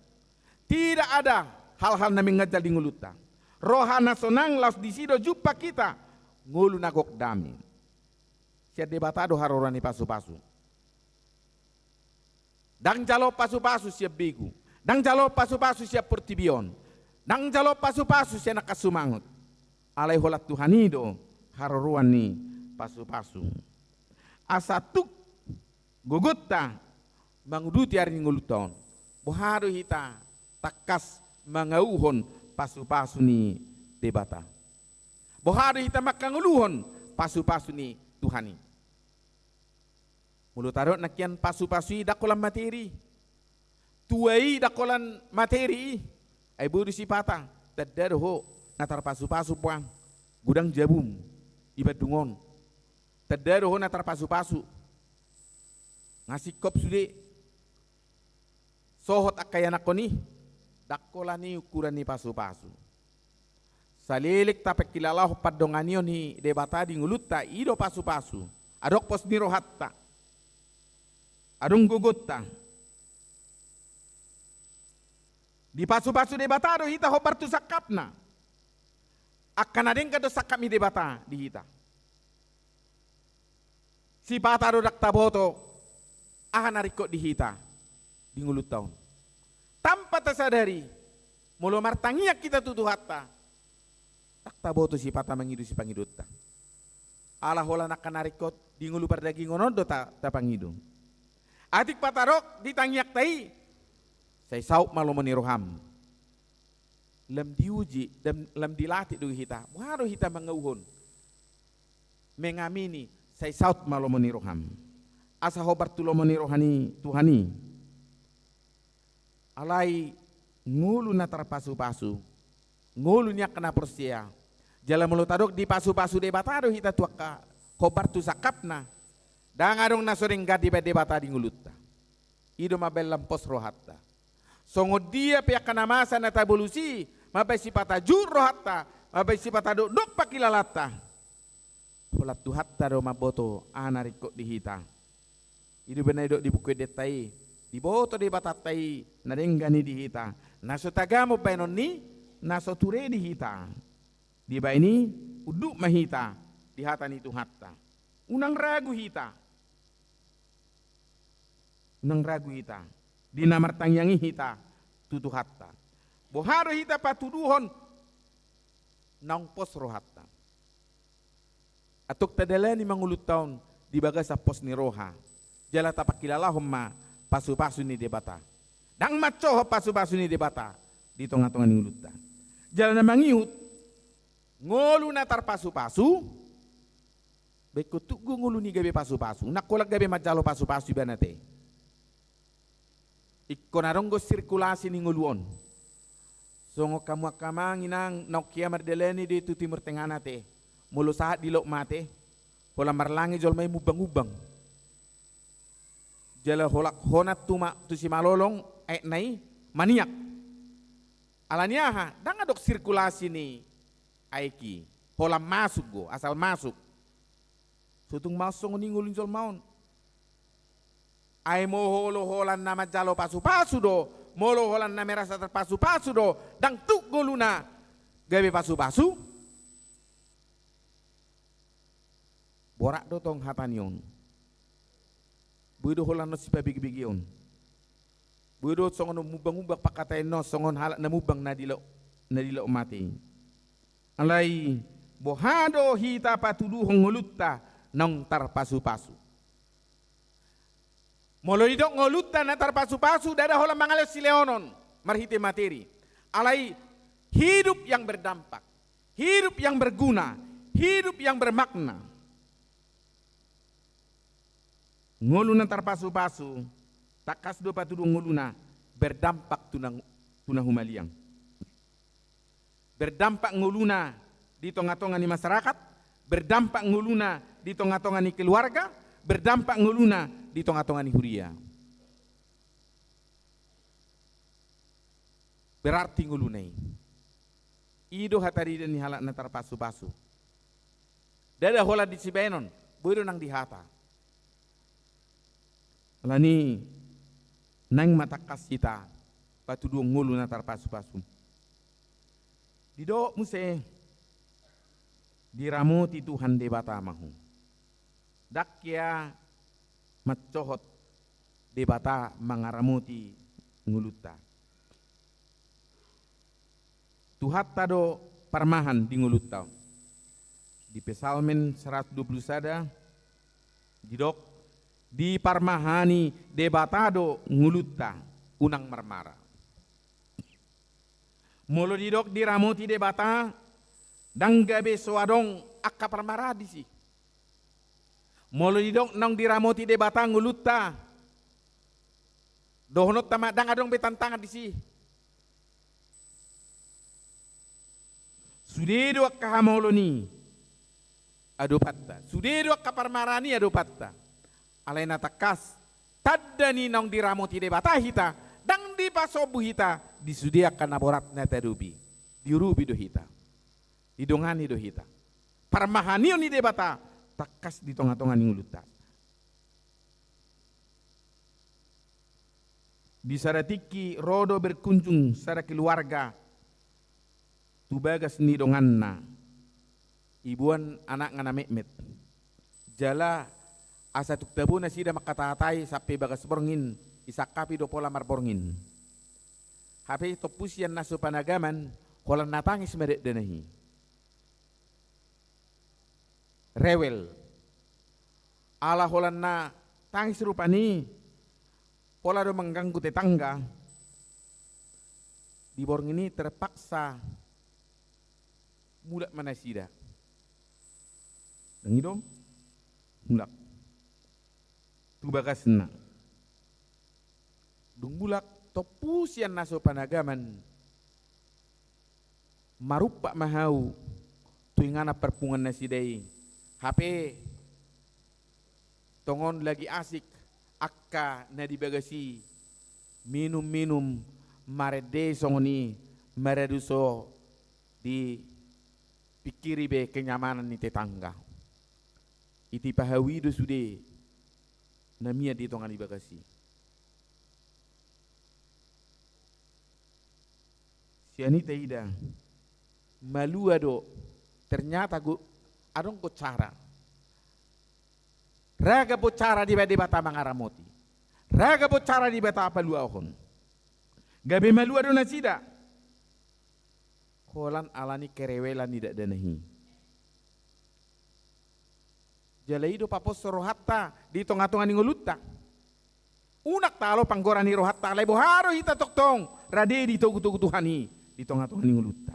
Tidak ada hal-hal na mengajal di nguluta. Roha na sonang laus disido jumpa kita. Ngulu nagok damai. Siap debatado harorani pasu-pasu. Dang jalo pasu-pasu siap bigu. Dang jalo pasu-pasu siap pertibion. Dang jalo pasu-pasu siap nakasumangot. Alai holat Tuhanido haroruan ni pasu-pasu. Asatuk gugutta manguduti hari nguluton. Bohado hita takas mangauhon pasu-pasu ni debata. Bohado hita makanguluhon pasu-pasu ni Tuhani. Mulut nakian pasu-pasu dakolam materi. Tuai dakolan materi ay budi sipata taddarho natar pasu-pasu puang gudang jabum ibadungon taddarho natar pasu-pasu ngasih kop sude sohot akayanak ko ni dakolan ni ukuran ni pasu-pasu salilik tapek kilalaho padonganyo ni debata di ngulutta ido pasu-pasu adok pos nirohatta adong gugutta. Di pasu-pasu debatado hita hobar tu sakapna. Akan adeng kado sakami debata di hita. Si pataro daktaboto akan nariko di hita di ngulut tahun. Tanpa tersadari mulo martangiak kita tutu hatta. Daktaboto si pata mengidu si pangidutta. Ala hola nak nariko di ngulu pardaging onodo ta pangidu. Adik patarok ditangiak tai. Saya saup malu meniroham. Lem diuji dan lem dilatih dulu hita. Waduh hita mengauhun. Mengamini saya saup malu meniroham. Asa hobar tulo menirohani Tuhani. Alai ngulu natar pasu-pasu. Ngulu nya kena persia. Jalan mulut adok di pasu-pasu debatado hita tuaka hobar tu sakapna. Dangadong nasoring gadi debata di ngulutta. Ido mabelam pos rohatta. Songo dia pihak kanamasa na tabulusi, mabay si pata juro hatta, mabay si pata dok pakilalata. Holat tu hatta do maboto anariko dihita. Idu benay do di buku detai, di boto di batatai nadenggani dihita. Naso tagamo benon ni, naso ture dihita. Di ba ini uduk mahita, dihata ni tu hatta. Unang ragu hita. Unang ragu hita. Di namartangyangi hita tutu hatta. Boharo hita patuduhon nang pos rohatta. Atuk tadalani mangulut tahun di bagas sa pos ni roha. Jala tapakilala homma pasu-pasu ni debata. Dang maco pasu-pasu ni debata di tonga-tonga ni ulutta. Jala na mangiut ngolu na tar pasu-pasu. Beko tugu ngulu ni gabe pasu-pasu. Nakolak gabe majalo pasu-pasu banate. Ikko naronggo sirkulasi ni nguluon. Songo kamu akamang inang Nokia mardeleni di tu timur tengah nate. Mulu saat di lok mate. Hola marlangi jol may mubang-ubang. Jala holak honat tuma tu si malolong nai maniak. Alania ha, dang adok sirkulasi ni aiki. Hola masuk go, asal masuk. Sutung masong ni ngulun jol maun. Ay mo holo holan na majalo pasu-pasu do. Molo holan na merasa terpasu-pasu do. Dang tuk goluna gawe pasu-pasu. Borak do tong hatanion. Buido holan no sipa bigi-bigion. Buido songon mubang-ubang pakatay no songon halak na mubang na dilo mati. Alay bohado hita patuduhong ngulutta nang tarpasu-pasu. Molo didok ngolutta na tarpasu-pasu dada holang mangales si leonon marhite materi. Alay hidup yang berdampak, hidup yang berguna, hidup yang bermakna. Ngoluna tarpasu-pasu takas do patuduh ngoluna berdampak tunang humaliang. Berdampak ngoluna di tonga-tonga ni masyarakat, berdampak ngoluna di tonga-tonga ni keluarga, berdampak ngoluna di tonga-tonga ni huria. Berarti ngulunai. Ido hatari dan ni halak na tarpasu-pasu. Dada hola di sibenon, bodo nang dihata. Alani nang matakas kita patuduh ngulu na tarpasu-pasu. Dido muse diramuti Tuhan debata mahu. Dakya matcohot debata mangaramuti nguluta. Tuhat tado parmahan di nguluta. Di Pesalmen 120 sada didok di parmahani debatado nguluta unang marmara. Molo didok diramuti debata danggabe soadong akka parmara disi. Molo didok nang diramoti debata nguluta. Dohnot tama dang adong betantangan disi. Sudedo akka hamolo ni adopatta. Sudedo akka parmarani adopatta. Alaina takas tadda ni nang diramoti debata hita dang di pasobu hita disudiakan naborat na tarubi. Diurubi do hita. Didongani do hita. Parmahanion ni debata takas di tonga-tonga ni nguluta. Di saratiki rodo berkunjung sara keluarga tubagas ni donganna ibuan anak ngana mekmet jala asa tuktabuna sida makatatai sampai bagas borngin isakapi do pola marborngin hape topusian nasu panagaman kolan natangis medek denahi rewel ala holan na tangis rupani pola do mengganggu tetangga di borong ini terpaksa mulak manasida dengi dom mulak tu bagasna dung mulak topusian naso panagaman marupa mahau tuingana perpungan nasidai HP tongon lagi asik akka na dibagasi minum-minum marede songoni mareduso di pikiri be kenyamanan ni tetangga iti pahawi do sude namia di tongan dibagasi sianita ida malu ado ternyata adong ko cara raga bo cara di bata mangaramoti raga bo cara di bata paluahon Gabe malu ado na sida. Holan alani kerewelan tidak danahi. Jalaido papos rohatta di tonga-tonga ninguluta. Unak talo panggorani rohatta lebo haro hita toktong rade di togu-togu Tuhani di tonga-tonga ninguluta.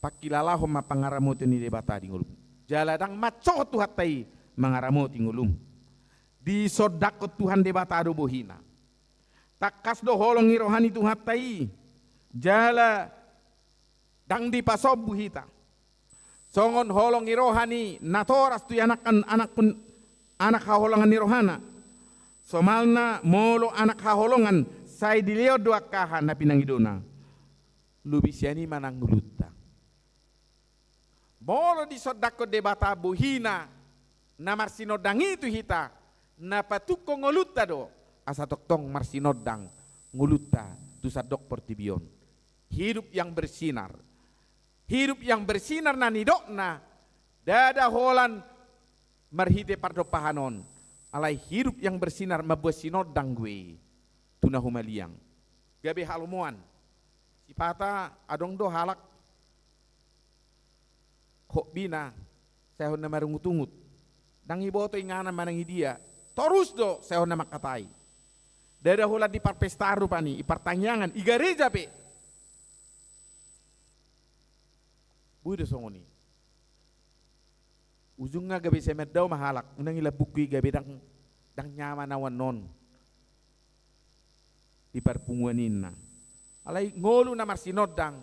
Pakilalaho mapangaramote ni debata di ngulum. Jaladang maco tuhatai mangaramote ngulum. Di sodakot Tuhan debata ado bohina. Takas do holong rohani tuhatai. Jala dang di pasob buhita. Songon holong rohani natoras tu anak pun anak haholongan ni rohana. Somalna molo anak haholongan say dileo dua kahan na pinangidona. Lubisiani manang nguluta. Molo di sodako debata buhina na marsinodang itu hita na patuko nguluta do asa toktong marsinodang nguluta tu sadok portibion. Hidup yang bersinar. Hidup yang bersinar na nidokna dada holan marhite pardo pahanon alai hidup yang bersinar mabuat sinodang gue tuna humaliang gabe halumuan sipata adong do halak kok bina sehon na marungutungut dang iboto ingana manangi dia torus do sehon na makatai dada holan di parpestaru pani ipartangyangan igareja pe Budo songoni. Ujungnya gabi semet daw mahalak, unang ila bukui gabi dang nyaman awan non. Di parpunguanin na. Alay ngolu na marsinodang,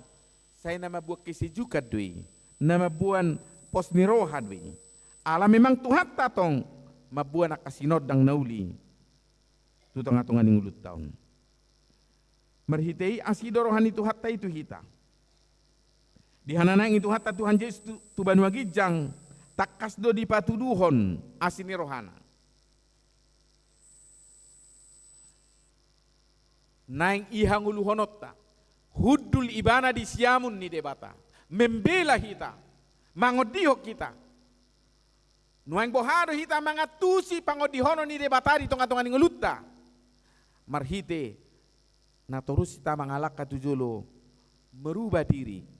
saya nama buat kisijukat dui, nama buan pos niroha dui. Ala memang Tuhan tatong, mabuan nakasinodang nauli. Tutong atungan ng ulut taon. Marhitei asido rohani Tuhan itu hita. Di hananang itu hatta Tuhan Yesus tu banwagi jang takas do di patuduhon asini rohana. Naing ihang uluhonotta hudul ibana di siamun ni debata membela hita mangodiho kita nuang bohado hita mangatusi pangodihono ni debata di tonga-tonga ni ngelutta marhite na torus hita mangalak katujulo merubah diri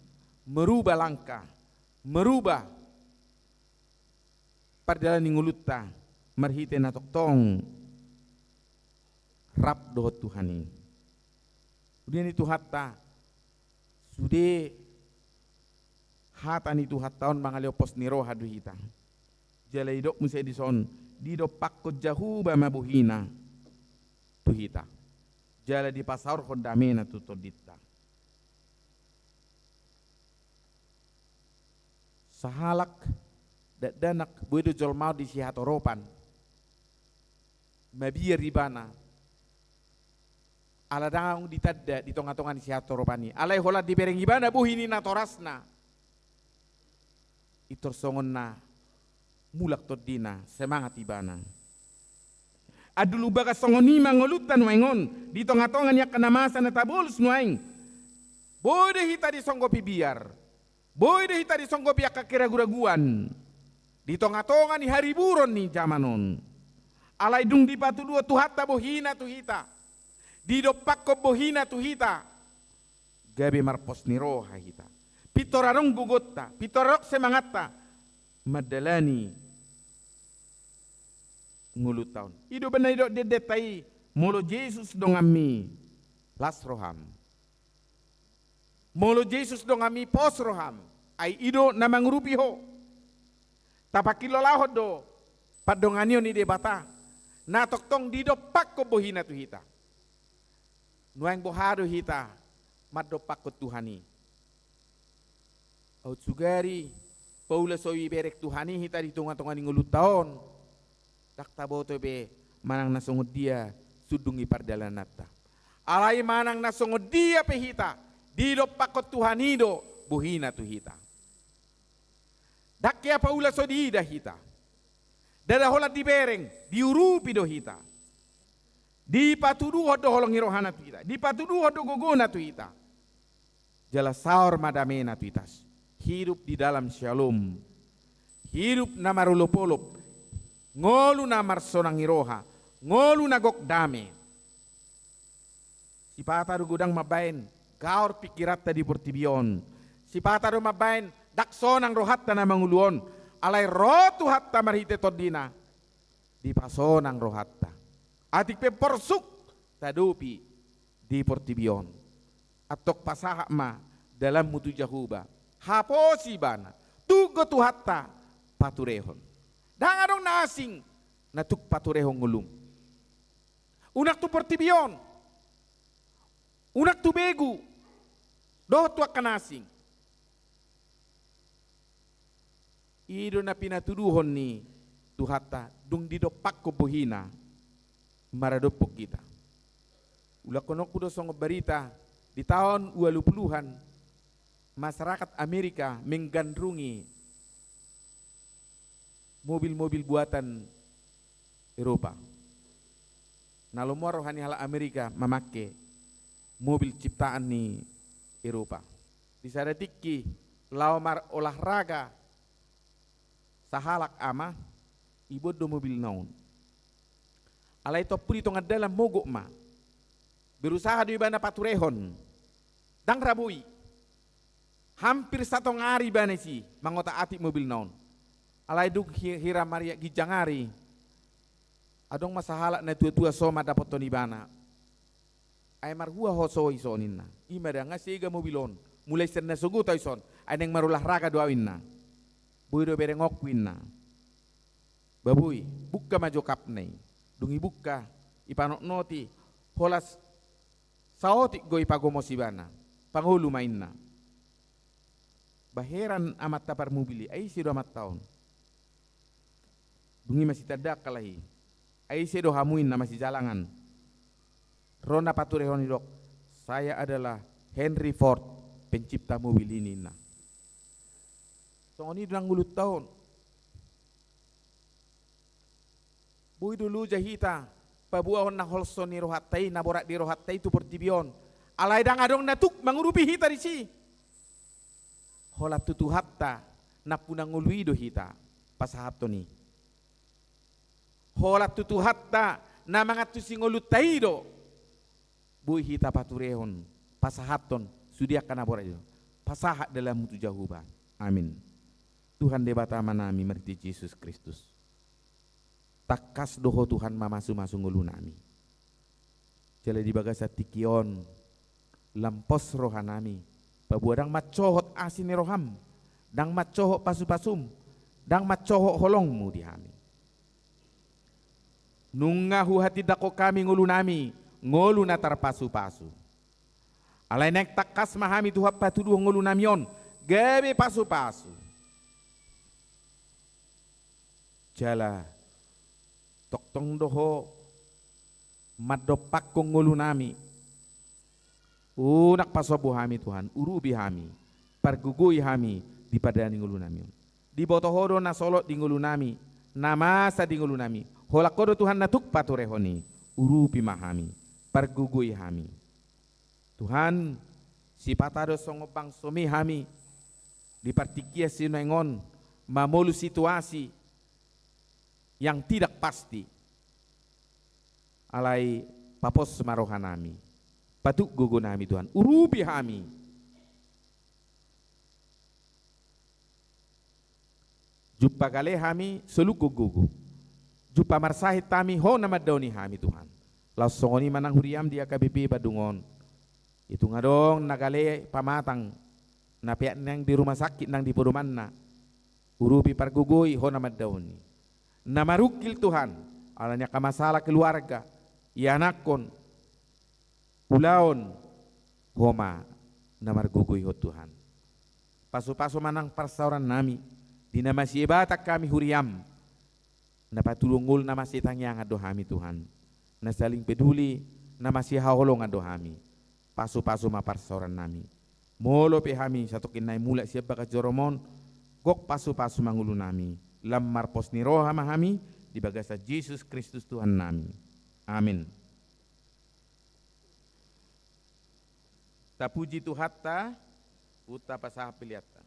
merubah langkah, merubah perjalanan ngulutta, marhite na toktong rap dohot Tuhani. Kemudian itu hatta, sude hata ni Tuhan taon mangaleo pos niro hadu hita. Jalai dok musai dison, di do pakko jahu ba mabuhina tu hita. Jala di pasar hondamena tu todita. Sahalak danak buedo jolmau di sihatoropan mabir ribana ala daung ditadda di tonga-tonga di sihatoropan ni alai holat di bereng ibana buhini na torasna itor songon na mulak todina semangat ibana adulu baga songoni mangolutan waingon di tonga-tonga niya kanamasa na tabulus nuaing bode hita di songgo pibiar boy deh hita di songgo piak kakira-guraguan di tonga-tonga ni hari buron ni zamanon alai dung di patu dua tuhata bohina tuhita di dopak ko bohina tuhita gabe marpos ni roha hita pitorarong gugotta pitorok semangatta madalani ngulut taon ido benai do dedetai molo Yesus dong ami las roham molo Yesus dong ami pos roham ai ido na mangurupi ho tapakilo lahod do padonganio ni debata na toktong dido pakko bohina tu hita nuang bohado hita maddo pakko Tuhani au sugari paula sowi berek Tuhani hita di tunga-tunga ni ngulut taon tak taboto be manang nasungod dia sudungi pardalanata alai manang nasungod dia pe hita dido pakko Tuhani do bohina tu hita dakya paula so diida hita dada holat di bereng diurupi do hita di patudu hodo holong hirohana tu hita di patudu hodo gogona tu hita jala saur madamena tu hitas hidup di dalam shalom hidup na marulopolop ngolu na marsonang hiroha ngolu na gok dame Si pataru gudang mabain, gaur pikirat tadi portibion. Si pataru mabain, daksonang rohatta na manguluon. Alay rotu hatta marhite todina. Di pasonang rohatta. Atik pe porsuk tadupi di portibion. Atok pasaha ma dalam mutu jahuba. Haposi bana. Tugo tu hatta paturehon. Dangadong nasing natuk paturehon ngulum. Unak tu portibion. Unak tu begu. Doh tu akanasing. Ido na pinatuduhon ni tuhata dung didopak ko buhina maradopok kita. Ula konok kudo song berita di tahun 20-an masyarakat Amerika menggandrungi mobil-mobil buatan Eropa. Nalomor rohani hala Amerika memakai mobil ciptaan ni Eropa. Di sana tiki lawar olahraga sahalak ama ibu do mobil naon. Alay to puri to ngadalam mogok ma. Berusaha di bana paturehon. Dang rabui. Hampir satu ngari bana si mangota ati mobil naon. Alay duk hira Maria gijangari. Adong masahalak na tua-tua soma dapat to ni bana. Ay marhua hosoi soninna. Ima da ngasiga mobilon. Mulai sen na sugu toy son. Ay neng marulah raga doawin na. Bui do berengok winna. Babui, buka majo kapnei. Dungi buka, ipanok noti, holas saotik go ipagomo sibana. Panghulu mainna. Baheran amat tapar mobili, ay sido amat taon. Dungi masih tadak kalahi. Ay sido hamuin na masih jalangan. Rona paturehon dok. Saya adalah Henry Ford, pencipta mobil ini na. So ini durang ulut tahun. Bui dulu jahita, pabuahon na holson ni rohatai, naborak di rohatai tu portibion. Alay dang adong natuk mangurupi hita di si. Holat tutu hatta, napunang uluido hita, pasahato ni. Holat tutu hatta, na mga tusingolutai taido. Bui hita paturehon, pasahaton, sudiak kanaborak itu. Pasahat dalam mutu jahuba. Amin. Tuhan debata manami merti Yesus Kristus. Takas doho Tuhan mamasu-masu ngulu nami. Jale di bagasa tikion lampos rohanami. Pabuadang macohot asini roham. Dang macohot pasu-pasum. Dang macohot holongmu dihami. Nungahu hati dako kami ngulu nami. Ngulu natar pasu-pasu. Alay nek takas mahami Tuhan patuduh ngulu namion. Gabe pasu-pasu. Jala toktong doho madopak kong ngulu nami unak pasobo hami Tuhan urubi hami pargugui hami di padani ngulu nami di botohodo na solot di ngulu nami namasa di ngulu nami holakodo Tuhan natuk paturehoni urubi mahami pargugui hami Tuhan si patado songopang somi hami di partikia sinengon mamolu situasi yang tidak pasti alai papos marohanami patuk gogo nami Tuhan urubi hami jumpa kale hami seluk gogo jumpa marsahit tami ho nama dauni hami Tuhan langsung ni manang huriam dia KBP badungon itu ngadong nagale pamatang na piat nang di rumah sakit nang di perumanna urubi pargugoi ho nama dauni namarukil Tuhan alanya kamasalah keluarga ianakon ulaon homa namargugui ho Tuhan pasu-pasu manang parsauran nami dina masih batak kami huriam napatulungul na masih tangyang adohami Tuhan na saling peduli na masih haholong adohami pasu-pasu maparsauran nami molo pehami satu kinay mula siapa ka joromon gok pasu-pasu mangulu nami lamar pos ni roha mahami di bagasa Yesus Kristus Tuhan nami. Amin. Tapuji Tuhatta uta pasah piliata.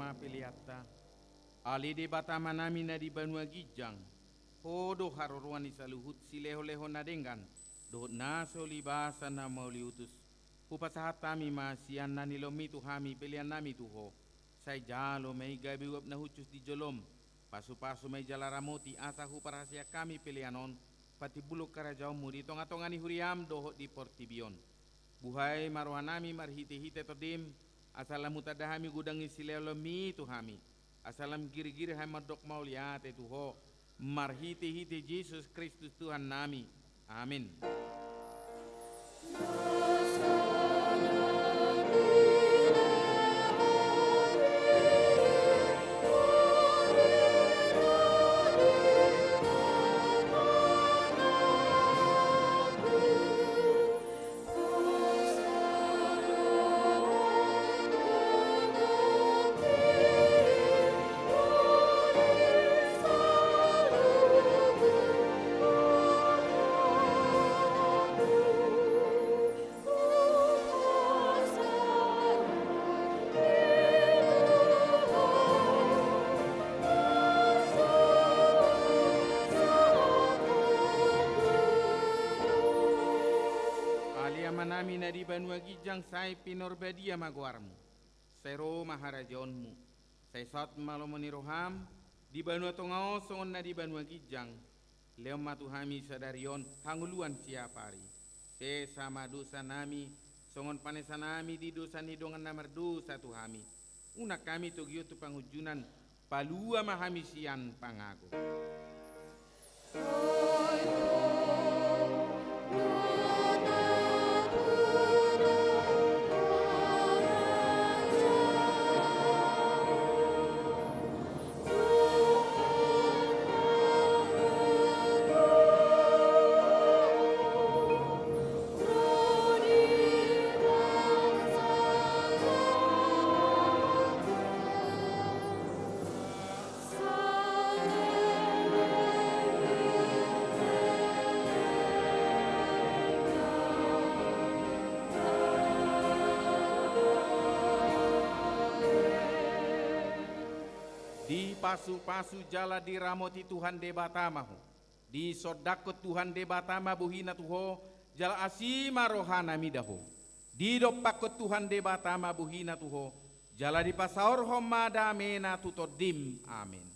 ma peliatta. Ali de batama nami na di Banua Gijang. Hodo haruruan ni saluhut sileho-leho na dengan. Dohot na solibasa na mauli utus. Upasahat kami masian na nilomitu hami pilihan nami tuho. Say jalo may gabi wap na hucus di jolom. Pasu-pasu may jalaramoti asahu parahasya kami pilihanon. Pati bulok karajau mu di tonga-tonga ni huriam dohot di Portibion. Buhay marwanami marhite-hite todim. Asalam mutadahami gudangi sileolomi tuhami. Asalam giri-giri hai madok mauliate tuho. Marhite-hite Yesus Kristus Tuhan nami. Amin. Manami na di Banua Gijang say pinorbadia magwarmu. Say ro maharajonmu. Say sat malomoni roham di Banua Tongao songon na di Banua Gijang. Leom matuhami sadarion hanguluan siapari. Te sama dosa nami songon panesa nami di dosa nidongan namar dosa tuhami. Una kami tugio tu panghujunan palua mahami sian pangago. Pasu-pasu jala diramoti Tuhan debatamahu. Di sodakot Tuhan debatama buhina tuho jala asima rohana midaho. Di dopakot Tuhan debatama buhina tuho jala di pasaur homada mena tutodim. Amin.